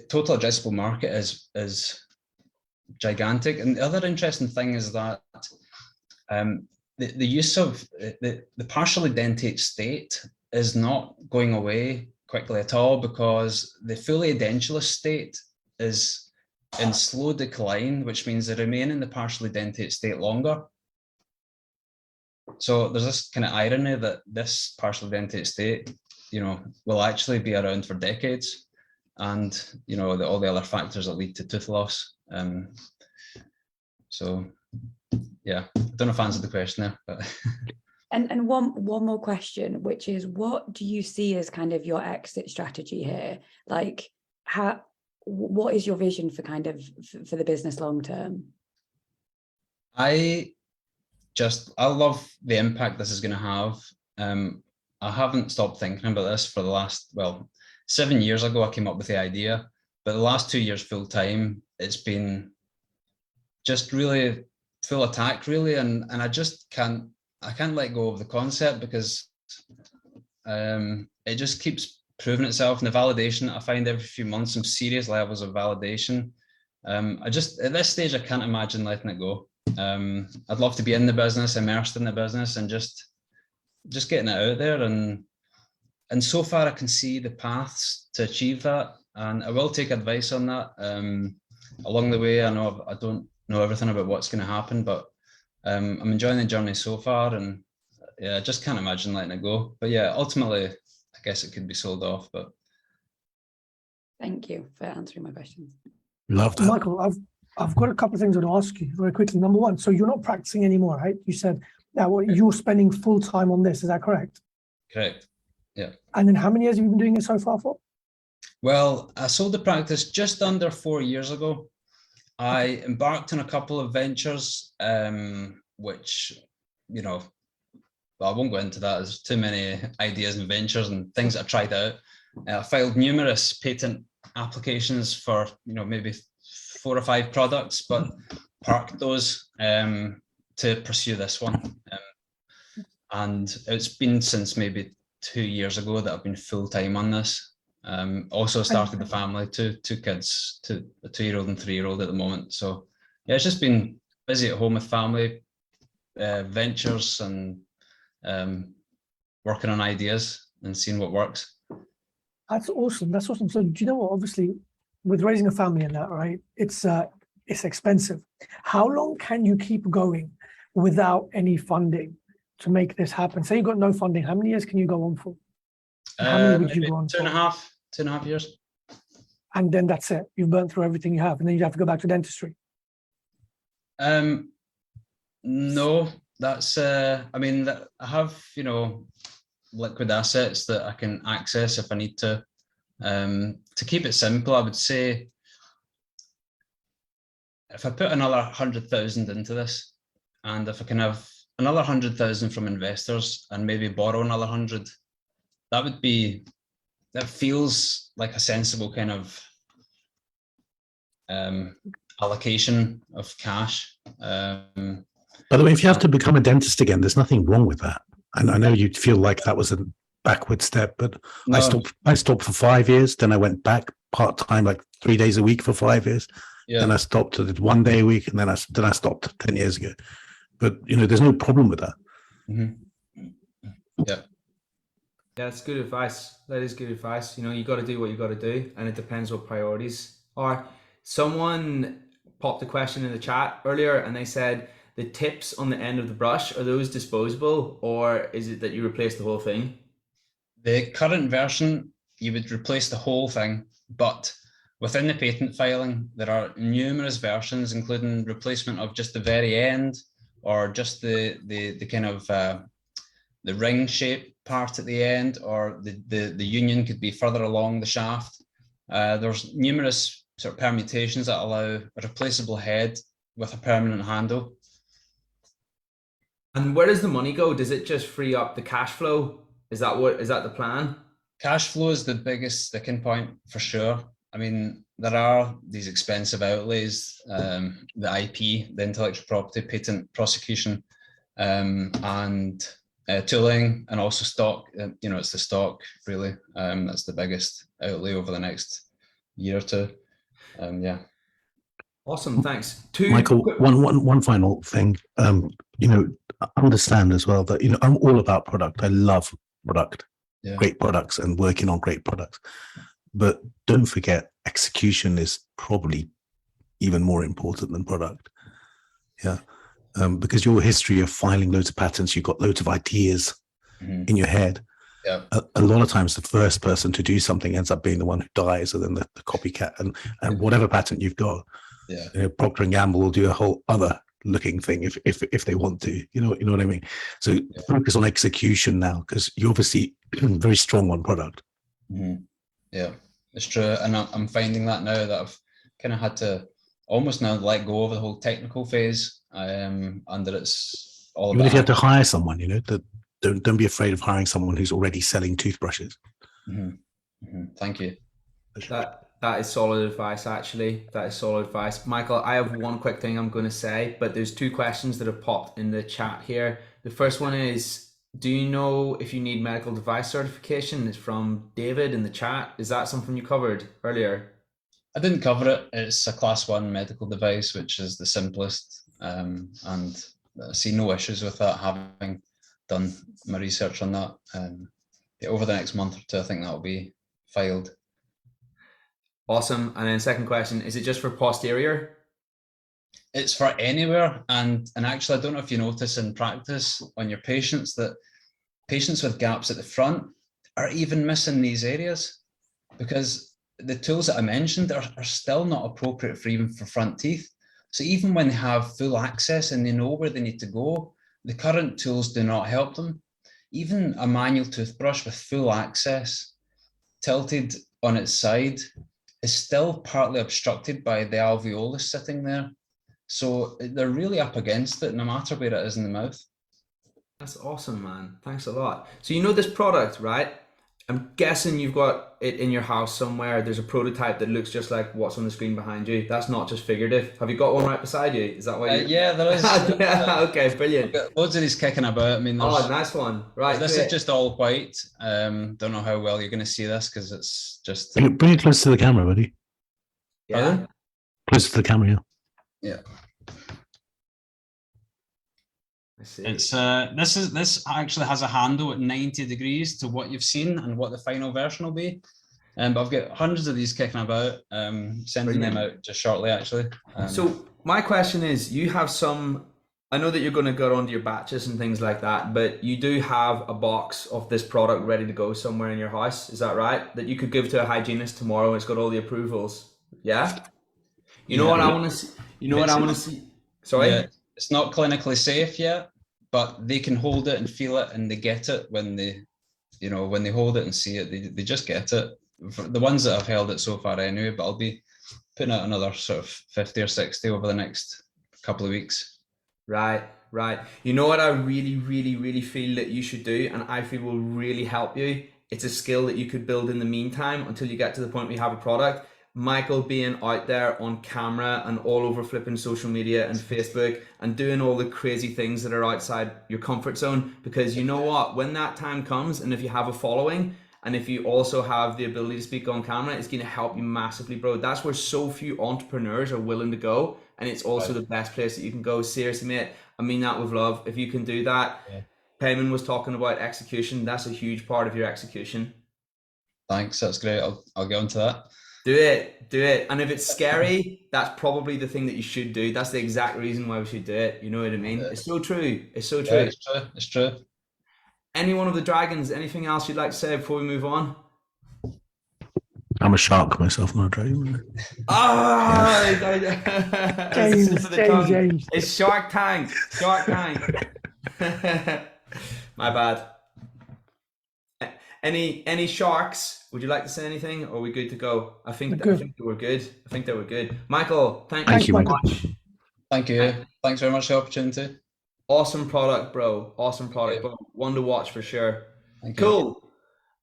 total addressable market is gigantic. And the other interesting thing is that the use of the partially dentate state is not going away quickly at all, because the fully edentulous state is in slow decline, which means they remain in the partially dentate state longer. So there's this kind of irony that this partially dentate state, will actually be around for decades, and all the other factors that lead to tooth loss. So yeah, I don't know if I answered the question there, but. And one more question, which is, what do you see as kind of your exit strategy here? Like, what is your vision for kind of for the business long term? I love the impact this is going to have. I haven't stopped thinking about this for the last, 7 years ago, I came up with the idea, but the last 2 years full time, it's been just really full attack, really. And I just can't let go of the concept, because it just keeps proving itself. And the validation, I find every few months some serious levels of validation. At this stage, I can't imagine letting it go. I'd love to be in the business, immersed in the business, and just getting it out there. And so far I can see the paths to achieve that. And I will take advice on that along the way. I know I don't know everything about what's going to happen, but I'm enjoying the journey so far, and yeah, I just can't imagine letting it go. But yeah, ultimately, I guess it could be sold off. But thank you for answering my questions. Love that. Michael, I've got a couple of things I want to ask you very quickly. Number one, so you're not practicing anymore, right? You said that you're spending full time on this. Is that correct? Correct. Yeah. And then how many years have you been doing it so far for? Well, I sold the practice just under 4 years ago. I embarked on a couple of ventures, which, I won't go into that. There's too many ideas and ventures and things that I tried out. I filed numerous patent applications for, maybe 4 or 5 products, but parked those to pursue this one. And it's been since maybe 2 years ago that I've been full time on this. Also started the family, two kids, a 2-year-old and 3-year-old at the moment. So yeah, it's just been busy at home with family, ventures, and working on ideas and seeing what works. That's awesome. That's awesome. So do you know what? Obviously, with raising a family and that, right? It's expensive. How long can you keep going without any funding to make this happen? Say you've got no funding. How many years can you go on for? How many would you go on for? 2.5 years. And then that's it. You've burnt through everything you have, and then you have to go back to dentistry. No, that's I have liquid assets that I can access if I need to. To keep it simple, I would say if I put another 100,000 into this, and if I can have another 100,000 from investors and maybe borrow another 100, that feels like a sensible kind of allocation of cash. By the way, if you have to become a dentist again, there's nothing wrong with that. And I know you'd feel like that was a backward step, but no. I stopped for 5 years. Then I went back part-time, like 3 days a week for 5 years. Yeah. Then I stopped. I did 1 day a week, and then I stopped 10 years ago. But there's no problem with that. Yeah. That's good advice. That is good advice. You got to do what you got to do, and it depends what priorities are. Someone popped a question in the chat earlier, and they said the tips on the end of the brush, are those disposable, or is it that you replace the whole thing? The current version, you would replace the whole thing, but within the patent filing, there are numerous versions, including replacement of just the very end, or just the kind of the ring shape part at the end, or the union could be further along the shaft. There's numerous sort of permutations that allow a replaceable head with a permanent handle. And where does the money go? Does it just free up the cash flow? Is that the plan? Cash flow is the biggest sticking point for sure. I mean, there are these expensive outlays, the IP, the intellectual property, patent prosecution, and tooling, and also stock. It's the stock really. That's the biggest outlay over the next year or two. Yeah. Awesome, thanks. Michael, one final thing. Understand as well that I'm all about product. I love product, great products, and working on great products. But don't forget, execution is probably even more important than product. Yeah, because your history of filing loads of patents, you've got loads of ideas in your head. Yeah. A lot of times, the first person to do something ends up being the one who dies, and then the copycat, and whatever patent you've got. Yeah. Procter and Gamble will do a whole other looking thing if they want to. You know what I mean. So focus on execution now, because you're obviously very strong on product. Yeah, it's true, and I'm finding that now that I've kind of had to almost now let go of the whole technical phase, and that it's all Even about. if you have to hire someone, that don't be afraid of hiring someone who's already selling toothbrushes. Thank you. That is solid advice, actually. That is solid advice. Michael, I have one quick thing I'm going to say, but there's 2 questions that have popped in the chat here. The first one is, do you know if you need medical device certification? It's from David in the chat. Is that something you covered earlier? I didn't cover it. It's a class 1 medical device, which is the simplest, and I see no issues with that, having done my research on that. Over the next month or 2, I think that'll be filed. Awesome. And then second question, is it just for posterior? It's for anywhere. And actually, I don't know if you notice in practice on your patients that patients with gaps at the front are even missing these areas, because the tools that I mentioned are still not appropriate for even for front teeth. So even when they have full access and they know where they need to go, the current tools do not help them. Even a manual toothbrush with full access, tilted on its side, is still partly obstructed by the alveolus sitting there. So they're really up against it, no matter where it is in the mouth. That's awesome, man. Thanks a lot. So this product, right? I'm guessing you've got it in your house somewhere. There's a prototype that looks just like what's on the screen behind you. That's not just figurative. Have you got one right beside you? Is that why? Yeah, there is. Yeah, okay, brilliant. Loads of these kicking about. I mean, nice one. Right. This is just all white. Don't know how well you're going to see this because it's just. Bring it close to the camera, buddy. Yeah. Close to the camera. Yeah. I see. It's this actually has a handle at 90 degrees to what you've seen and what the final version will be. But I've got hundreds of these kicking about, sending them out just shortly actually. So my question is, you have some, I know that you're going to go onto your batches and things like that, but you do have a box of this product ready to go somewhere in your house. Is that right? That you could give to a hygienist tomorrow. It's got all the approvals. Yeah. You know what I want to see? You know what I want to see? Sorry? Yeah, it's not clinically safe yet, but they can hold it and feel it, and they get it when they, when they hold it and see it, they just get it. For the ones that have held it so far anyway, but I'll be putting out another sort of 50 or 60 over the next couple of weeks. Right. You know what I really, really, really feel that you should do, and I feel will really help you? It's a skill that you could build in the meantime until you get to the point where you have a product. Michael being out there on camera and all over flipping social media and Facebook and doing all the crazy things that are outside your comfort zone, because you know what, when that time comes, and if you have a following And if you also have the ability to speak on camera, it's going to help you massively, bro. That's where so few entrepreneurs are willing to go. And it's also the best place that you can go. Seriously, mate. I mean that with love. If you can do that, Payman was talking about execution. That's a huge part of your execution. Thanks, that's great. I'll get onto that. Do it. And if it's scary, that's probably the thing that you should do. That's the exact reason why we should do it. You know what I mean? It's so true. It's so true. Yeah, it's true. Any one of the dragons, anything else you'd like to say before we move on? I'm a shark myself, not a dragon. James. It's Shark Tank. My bad. Any sharks? Would you like to say anything, or are we good to go? I think that we're good. Michael, thank you so much. Thank you. Thanks very much for the opportunity. Awesome product, bro. One to watch for sure. Cool.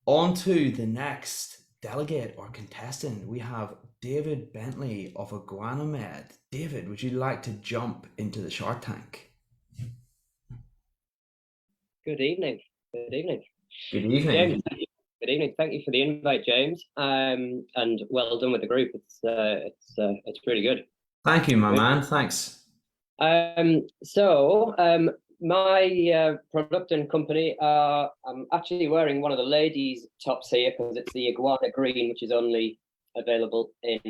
On to the next delegate or contestant. We have David Bentley of IguanaMed. David, would you like to jump into the Shark Tank? Good evening. James, good evening. Thank you for the invite, James. And well done with the group. It's pretty good. Thank you, my man. Thanks. My product and company I'm actually wearing one of the ladies' tops here because it's the iguana green, which is only available in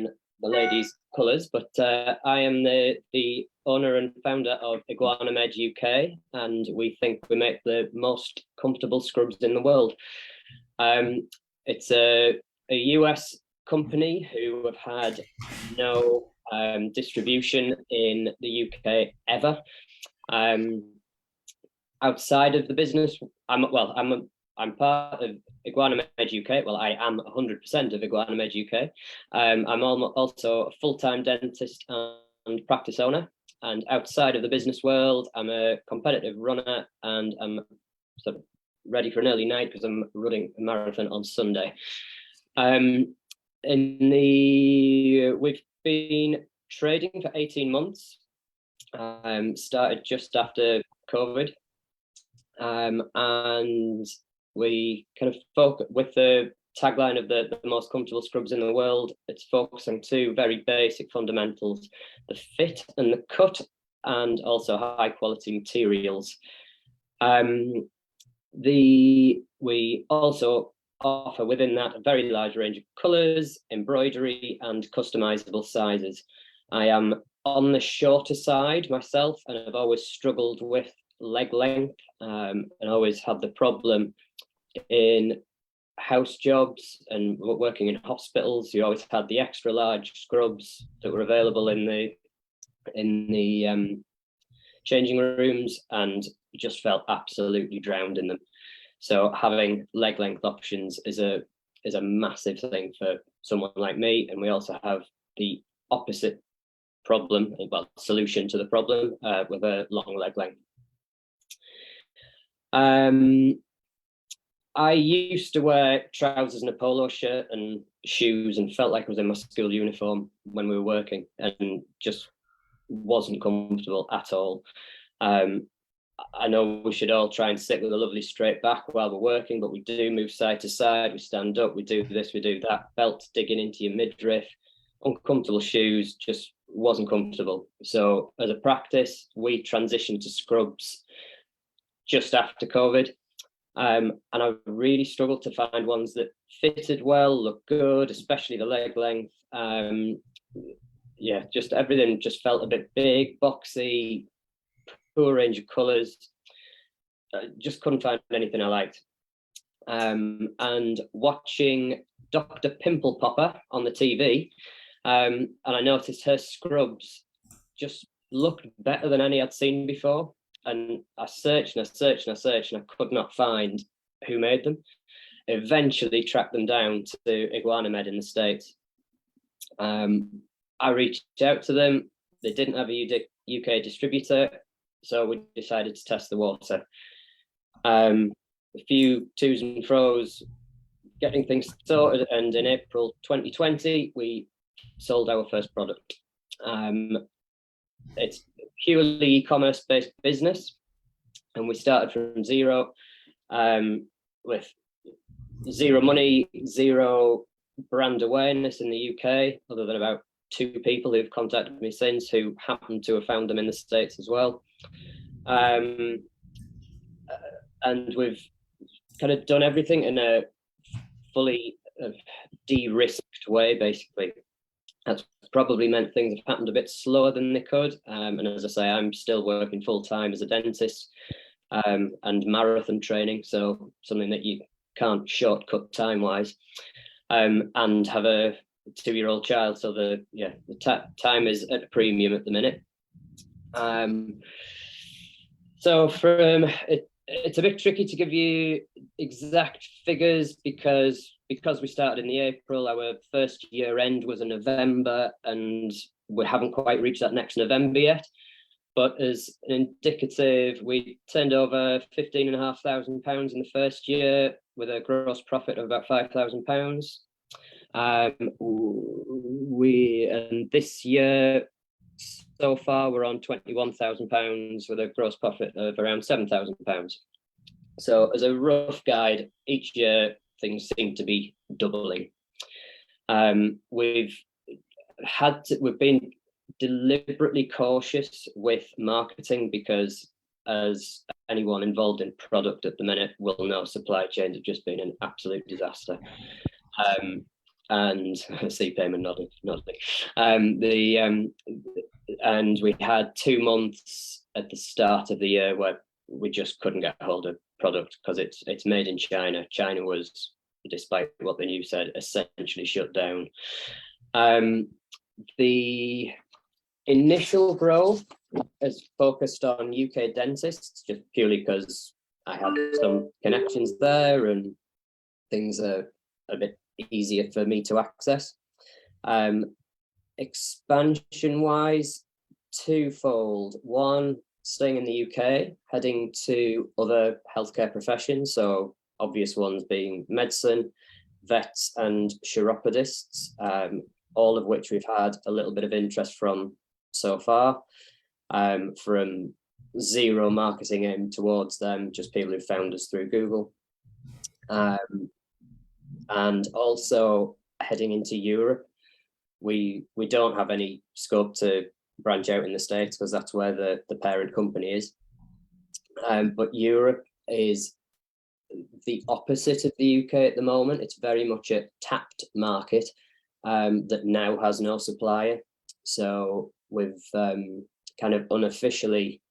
the ladies' colours. But I am the owner and founder of IguanaMed UK, and we think we make the most comfortable scrubs in the world. It's a US company who have had no distribution in the UK ever. Outside of the business, I'm part of IguanaMed UK. Well, I am 100% of IguanaMed UK. I'm also a full-time dentist and practice owner. And outside of the business world, I'm a competitive runner, and I'm sort of ready for an early night because I'm running a marathon on Sunday. We've been trading for 18 months. Started just after COVID. And we kind of focus with the tagline of the most comfortable scrubs in the world. It's focused on two very basic fundamentals: the fit and the cut, and also high quality materials. We also offer within that a very large range of colours, embroidery, and customizable sizes. I am on the shorter side myself, and I've always struggled with leg length, and always had the problem in house jobs and working in hospitals. You always had the extra large scrubs that were available in the changing rooms, and just felt absolutely drowned in them. So having leg length options is a massive thing for someone like me. And we also have the opposite problem, well, solution to the problem, with a long leg length. I used to wear trousers and a polo shirt and shoes and felt like I was in my school uniform when we were working, and just wasn't comfortable at all. I know we should all try and sit with a lovely straight back while we're working, but we do move side to side, we stand up, we do this, we do that, belt digging into your midriff, uncomfortable shoes, just wasn't comfortable. So as a practice, we transitioned to scrubs just after COVID. And I really struggled to find ones that fitted well, looked good, especially the leg length. Yeah, just everything just felt a bit big, boxy, poor range of colours. Just couldn't find anything I liked. And watching Dr. Pimple Popper on the TV, and I noticed her scrubs just looked better than any I'd seen before. And I searched and I searched and I searched, and I could not find who made them. Eventually tracked them down to IguanaMed in the States. I reached out to them. They didn't have a UK distributor, so we decided to test the water. A few to's and fro's, getting things sorted, and in April 2020, we sold our first product. It's purely e-commerce based business, and we started from zero, with zero money, zero brand awareness in the UK, other than about 2 people who've contacted me since, who happen to have found them in the States as well. And we've kind of done everything in a fully de-risked way, basically. That's probably meant things have happened a bit slower than they could. And as I say, I'm still working full-time as a dentist and marathon training, so something that you can't shortcut time-wise, and have a 2-year-old child, so the time is at a premium at the minute. So it's a bit tricky to give you exact figures because we started in the April. Our first year end was in November, and we haven't quite reached that next November yet. But as an indicative, we turned over £15,500 in the first year with a gross profit of about £5,000. And this year, so far, we're on £21,000 with a gross profit of around £7,000. So as a rough guide, each year things seem to be doubling. We've been deliberately cautious with marketing because, as anyone involved in product at the minute will know, supply chains have just been an absolute disaster. And I see Payman nodding. And we had 2 months at the start of the year where we just couldn't get hold of product because it's made in China. China was, despite what the news said, essentially shut down. The initial growth is focused on UK dentists, just purely because I have some connections there and things are a bit easier for me to access. Expansion wise, twofold. One, staying in the UK, heading to other healthcare professions, so obvious ones being medicine, vets and chiropodists, all of which we've had a little bit of interest from so far, from zero marketing aim towards them, just people who found us through Google. And also heading into Europe. We don't have any scope to branch out in the States because that's where the parent company is. But Europe is the opposite of the UK at the moment. It's very much a tapped market that now has no supplier. So we've kind of unofficially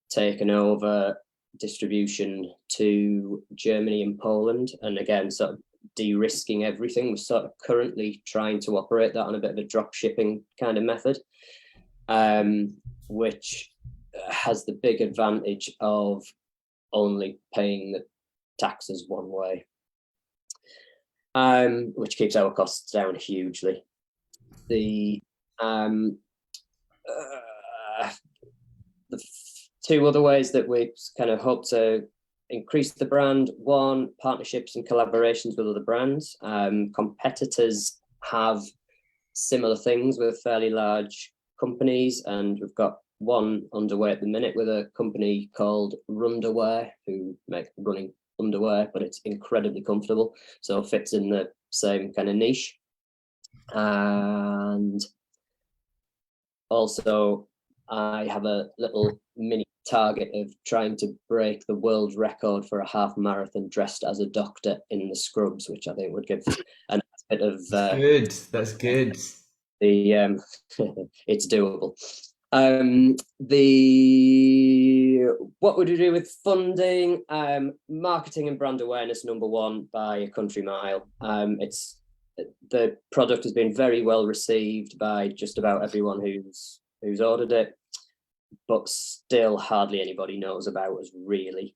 taken over distribution to Germany and Poland, and again, sort of de-risking everything. We're sort of currently trying to operate that on a bit of a drop shipping kind of method, which has the big advantage of only paying the taxes one way, which keeps our costs down hugely. The 2 other ways that we kind of hope to increase the brand: one, partnerships and collaborations with other brands. Competitors have similar things with fairly large companies, and we've got one underway at the minute with a company called Runderwear, who make running underwear, but it's incredibly comfortable, so it fits in the same kind of niche. And also I have a little mini target of trying to break the world record for a half marathon dressed as a doctor in the scrubs, which I think would give a bit of good. That's good. The it's doable. What would we do with funding? Marketing and brand awareness, number one, by a country mile. The product has been very well received by just about everyone who's ordered it, but still hardly anybody knows about us, really.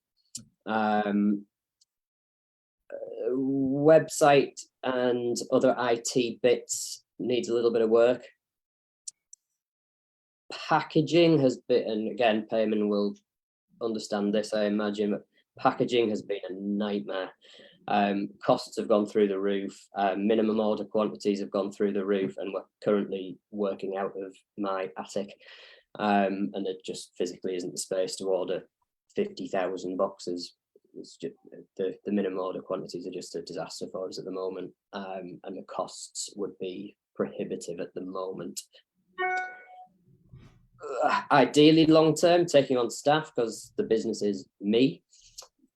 Website and other IT bits needs a little bit of work. Packaging has been, and again, Payman will understand this, I imagine, but packaging has been a nightmare. Costs have gone through the roof, minimum order quantities have gone through the roof, and we're currently working out of my attic. And there just physically isn't the space to order 50,000 boxes it's just the minimum order quantities are just a disaster for us at the moment, and the costs would be prohibitive at the moment. Ideally, long term, taking on staff because the business is me,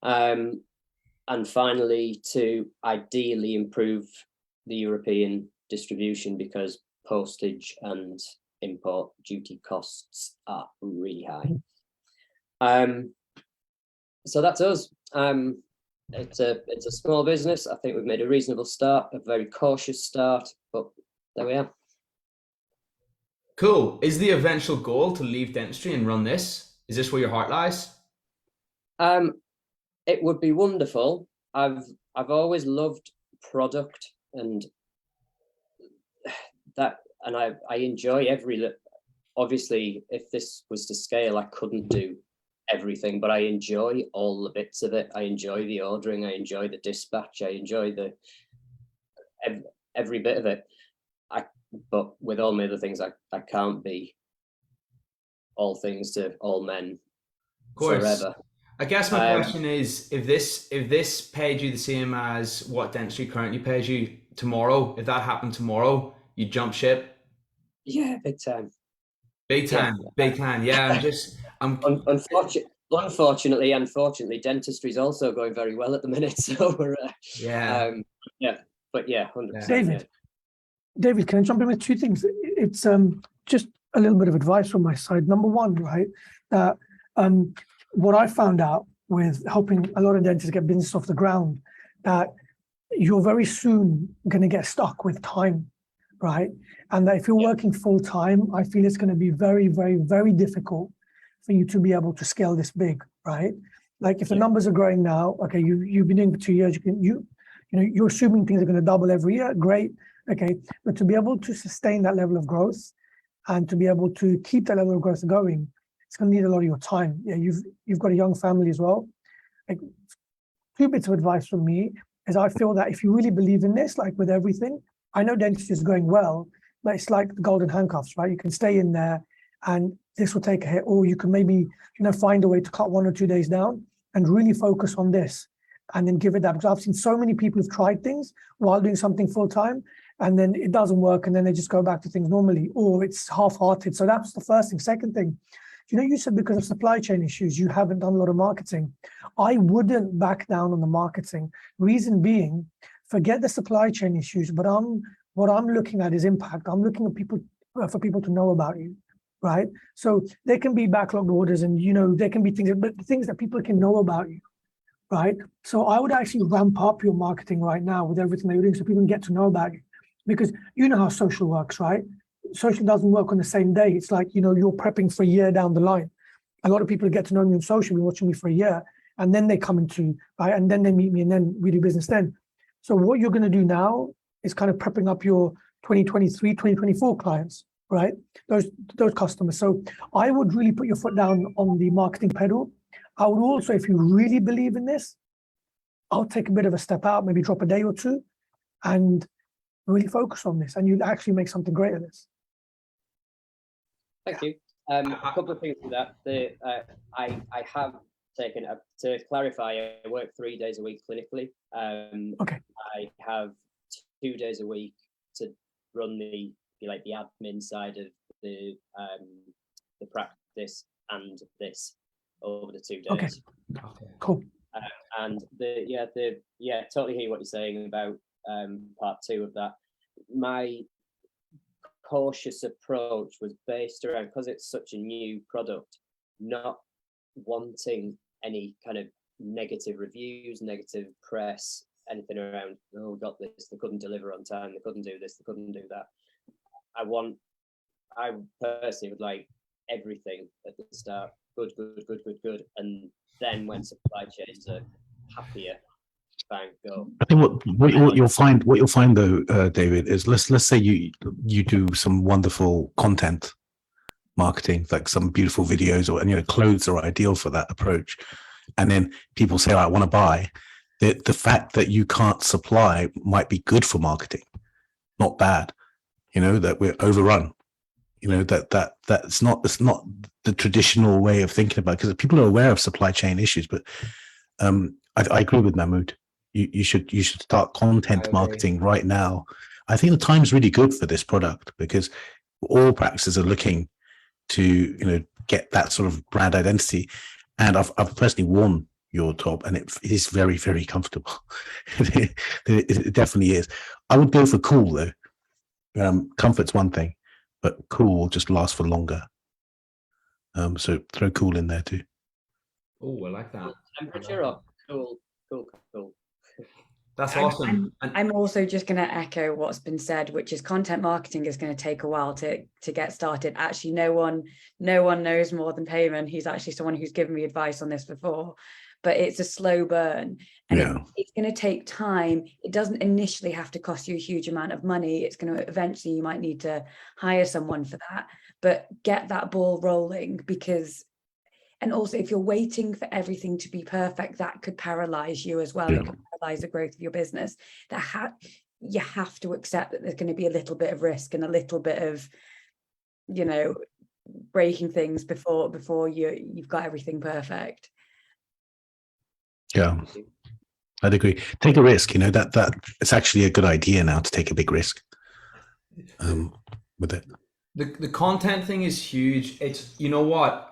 and finally, to ideally improve the European distribution because postage and import duty costs are really high. So that's us. It's a small business. I think we've made a reasonable start, a very cautious start, but there we are. Cool. Is the eventual goal to leave dentistry and run this? Is this where your heart lies? It would be wonderful. I've always loved product and that, and I enjoy obviously, if this was to scale, I couldn't do everything, but I enjoy all the bits of it. I enjoy the ordering, I enjoy the dispatch, I enjoy every bit of it. But with all my other things, I can't be all things to all men forever. I guess my question is, if this paid you the same as what dentistry currently pays you tomorrow, if that happened tomorrow, you'd jump ship? Yeah, big time. Big time, yeah. Big time. Yeah, Unfortunately, dentistry is also going very well at the minute. So we're but yeah, 100%. David, can I jump in with two things? It's just a little bit of advice from my side. Number one, right, that what I found out with helping a lot of dentists get business off the ground, that you're very soon going to get stuck with time, right? And that if you're working full time, I feel it's going to be very, very, very difficult for you to be able to scale this big, right? Like if the numbers are growing now, okay, you've been doing it for 2 years, you're assuming things are going to double every year, great, okay, but to be able to sustain that level of growth and to be able to keep that level of growth going, it's going to need a lot of your time. Yeah, you've got a young family as well. Like, 2 bits of advice from me is I feel that if you really believe in this, like with everything, I know dentistry is going well, but it's like the golden handcuffs, right? You can stay in there and this will take a hit, or you can maybe, find a way to cut 1 or 2 days down and really focus on this and then give it that. Because I've seen so many people who've tried things while doing something full time and then it doesn't work and then they just go back to things normally, or it's half-hearted. So that's the first thing. Second thing, you said because of supply chain issues, you haven't done a lot of marketing. I wouldn't back down on the marketing. Reason being, forget the supply chain issues, but what I'm looking at is impact. I'm looking at for people to know about you, right? So there can be backlogged orders and, there can be things that people can know about you, right? So I would actually ramp up your marketing right now with everything that you're doing so people can get to know about you. Because you know how social works, right? Social doesn't work on the same day. It's like, you're prepping for a year down the line. A lot of people get to know me on social, been watching me for a year, and then they come into, right? And then they meet me and then we do business then. So what you're going to do now is kind of prepping up your 2023, 2024 clients, right? Those customers. So I would really put your foot down on the marketing pedal. I would also, if you really believe in this, I'll take a bit of a step out, maybe drop a day or 2 and really focus on this, and you'll actually make something great of this. Thank you. A couple of things to that. I have taken, to clarify, I work 3 days a week clinically. Okay. I have 2 days a week to run the admin side of the practice and this over the 2 days. Okay. Cool. And totally hear what you're saying about part 2 of that. My cautious approach was based around, because it's such a new product, not wanting any kind of negative reviews, negative press, anything around, oh, we got this, they couldn't deliver on time, they couldn't do this, they couldn't do that. I personally would like everything at the start, good, and then when supply chains are happier, bang, go. I think what you'll find though, David, is let's say you do some wonderful content marketing, like some beautiful videos, or clothes are ideal for that approach, and then people say, I want to buy. The fact that you can't supply might be good for marketing, not bad. That we're overrun. That's not the traditional way of thinking about it, because people are aware of supply chain issues, but I agree with Mahmood. You should start content marketing right now. I think the time's really good for this product because all practices are looking to get that sort of brand identity. And I've personally worn your top, and it is very, very comfortable. It definitely is. I would go for cool though. Comfort's one thing, but cool will just last for longer. So throw cool in there too. Oh, I like that. Temperature or cool. That's awesome. I'm also just going to echo what's been said, which is content marketing is going to take a while to get started. Actually, no one knows more than Payman. He's actually someone who's given me advice on this before, but it's a slow burn, and it's going to take time. It doesn't initially have to cost you a huge amount of money. It's going to eventually, you might need to hire someone for that, but get that ball rolling because. And also, if you're waiting for everything to be perfect, that could paralyze you as well. It could paralyze the growth of your business. You have to accept that there's going to be a little bit of risk and a little bit of, breaking things before you've got everything perfect. Yeah, I'd agree. Take a risk. That it's actually a good idea now to take a big risk. With it. The content thing is huge. It's what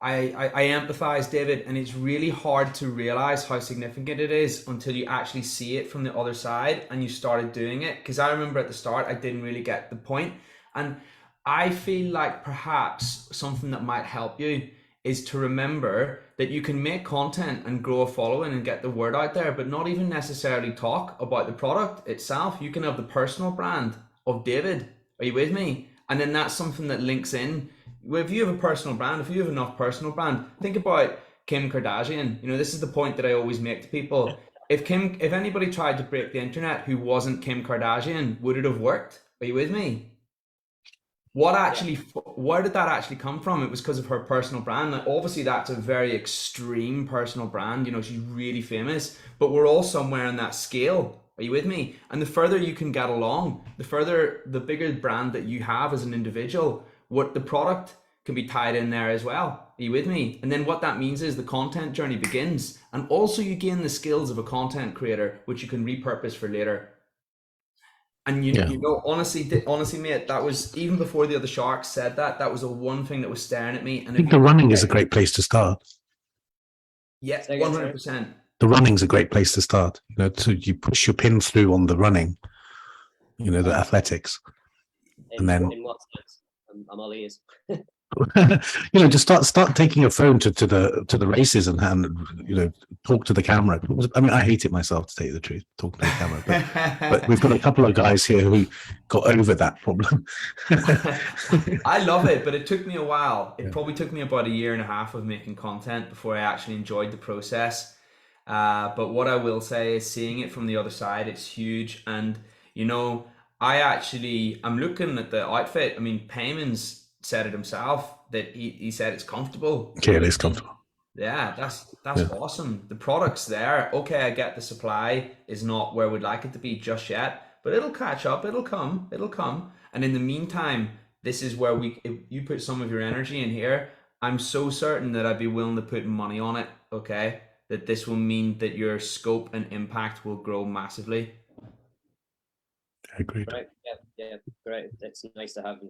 I empathize, David, and it's really hard to realize how significant it is until you actually see it from the other side and you started doing it. Because I remember at the start, I didn't really get the point. And I feel like perhaps something that might help you is to remember that you can make content and grow a following and get the word out there, but not even necessarily talk about the product itself. You can have the personal brand of David. Are you with me? And then that's something that links in. If you have a personal brand, if you have enough personal brand, think about Kim Kardashian. This is the point that I always make to people. If anybody tried to break the internet who wasn't Kim Kardashian, would it have worked? Are you with me? Where did that actually come from? It was because of her personal brand. Now, obviously, that's a very extreme personal brand. She's really famous, but we're all somewhere on that scale. Are you with me? And the further you can get along, the bigger brand that you have as an individual, what the product can be tied in there as well. Are you with me? And then what that means is the content journey begins. And also you gain the skills of a content creator, which you can repurpose for later. And honestly, mate, that was even before the other sharks said that was the one thing that was staring at me. And I think the running is a great place to start. Yeah, 100%. The running's a great place to start. So you push your pin through on the running, the athletics. In what sense? I'm all ears. Just start taking your phone to the races and talk to the camera. I mean, I hate it myself, to tell you the truth, talking to the camera, but we've got a couple of guys here who got over that problem. I love it, but it took me a while. It probably took me about 1.5 years of making content before I actually enjoyed the process. But what I will say is seeing it from the other side, it's huge. And I'm looking at the outfit. I mean, Payman's said it himself that he said it's comfortable. Okay, it is comfortable. Yeah, that's awesome. The product's there. Okay, I get the supply is not where we'd like it to be just yet, but it'll catch up. It'll come. And in the meantime, this is where if you put some of your energy in here, I'm so certain that I'd be willing to put money on it. Okay, that this will mean that your scope and impact will grow massively. Agreed. Right. Yeah, great. It's nice to have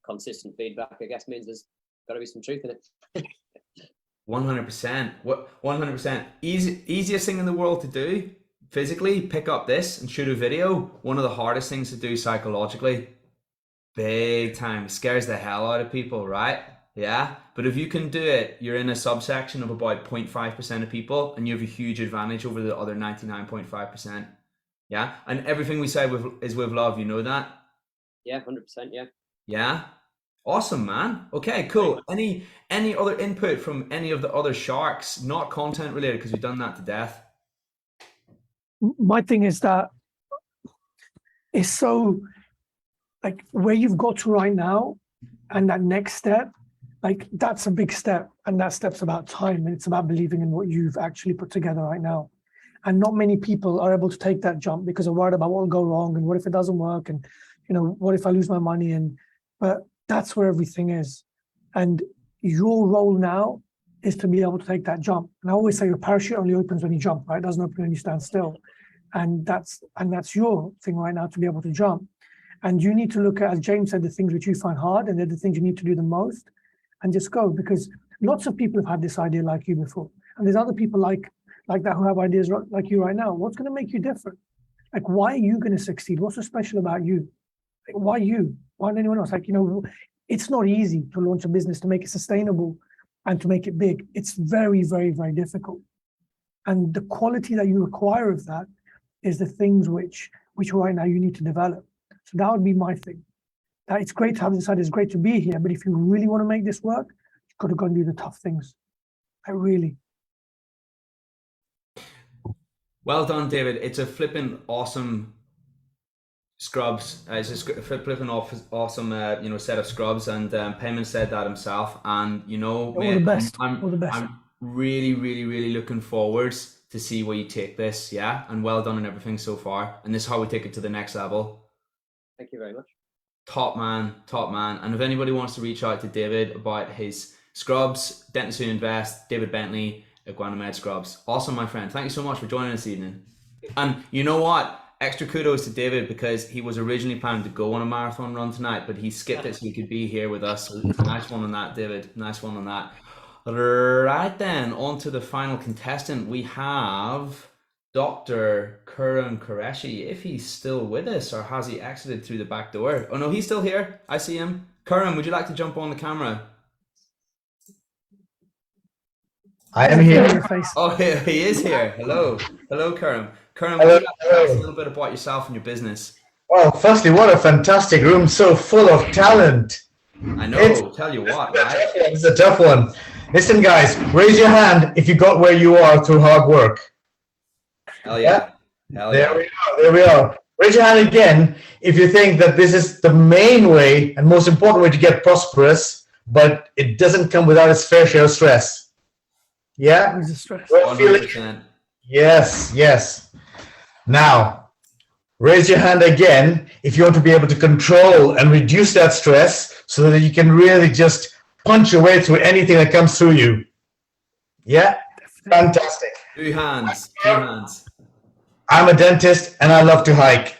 consistent feedback. I guess means there's got to be some truth in it. 100%. 100%. Easiest thing in the world to do physically, pick up this and shoot a video. One of the hardest things to do psychologically. Big time. It scares the hell out of people, right? Yeah. But if you can do it, you're in a subsection of about 0.5% of people and you have a huge advantage over the other 99.5%. Yeah. And everything we say is with love. You know that? Yeah, 100%. Yeah. Yeah. Awesome, man. Okay, cool. Any other input from any of the other sharks, not content related, because we've done that to death? My thing is that it's so like where you've got to right now and that next step, like that's a big step. And that step's about time and it's about believing in what you've actually put together right now. And not many people are able to take that jump because they're worried about what will go wrong and what if it doesn't work and what if I lose my money but that's where everything is. And your role now is to be able to take that jump. And I always say your parachute only opens when you jump, right? It doesn't open when you stand still. And that's your thing right now, to be able to jump. And you need to look at, as James said, the things which you find hard, and they're the things you need to do the most, and just go, because lots of people have had this idea like you before. And there's other people like that who have ideas like you right now. What's going to make you different? Like, why are you going to succeed? What's so special about you? Like, why you? Why not anyone else? Like, it's not easy to launch a business, to make it sustainable and to make it big. It's very, very, very difficult. And the quality that you require of that is the things which right now you need to develop. So that would be my thing. That it's great to have this idea, it's great to be here, but if you really want to make this work, you've got to go and do the tough things. Really. Well done, David. It's a flipping awesome scrubs. It's a flipping awesome, set of scrubs. And Payman said that himself. And all the best. All the best. I'm really, really, really looking forward to see where you take this. Yeah, and well done on everything so far. And this is how we take it to the next level. Thank you very much. Top man. And if anybody wants to reach out to David about his scrubs, Dentistry Invest, David Bentley, Iguana Scrubs. Awesome, my friend. Thank you so much for joining us this evening. And you know what? Extra kudos to David, because he was originally planning to go on a marathon run tonight, but he skipped it so he could be here with us. So nice one on that, David. Nice one on that. Right then, on to the final contestant. We have Dr. Karan Qureshi, if he's still with us, or has he exited through the back door? Oh no, he's still here. I see him. Karan, would you like to jump on the camera? I am here. Oh, he is here. Hello, Karan. Karan, would you like to tell us a little bit about yourself and your business? Well, firstly, what a fantastic room, so full of talent. I know, tell you what, right? It's a tough one. Listen, guys, raise your hand if you got where you are through hard work. Hell yeah. Hell yeah. There we are. Raise your hand again if you think that this is the main way and most important way to get prosperous, but it doesn't come without its fair share of stress. Yeah? Where's the stress? 100%. Yes. Now, raise your hand again if you want to be able to control and reduce that stress so that you can really just punch your way through anything that comes through you. Yeah? Fantastic. Two hands. I'm a dentist and I love to hike.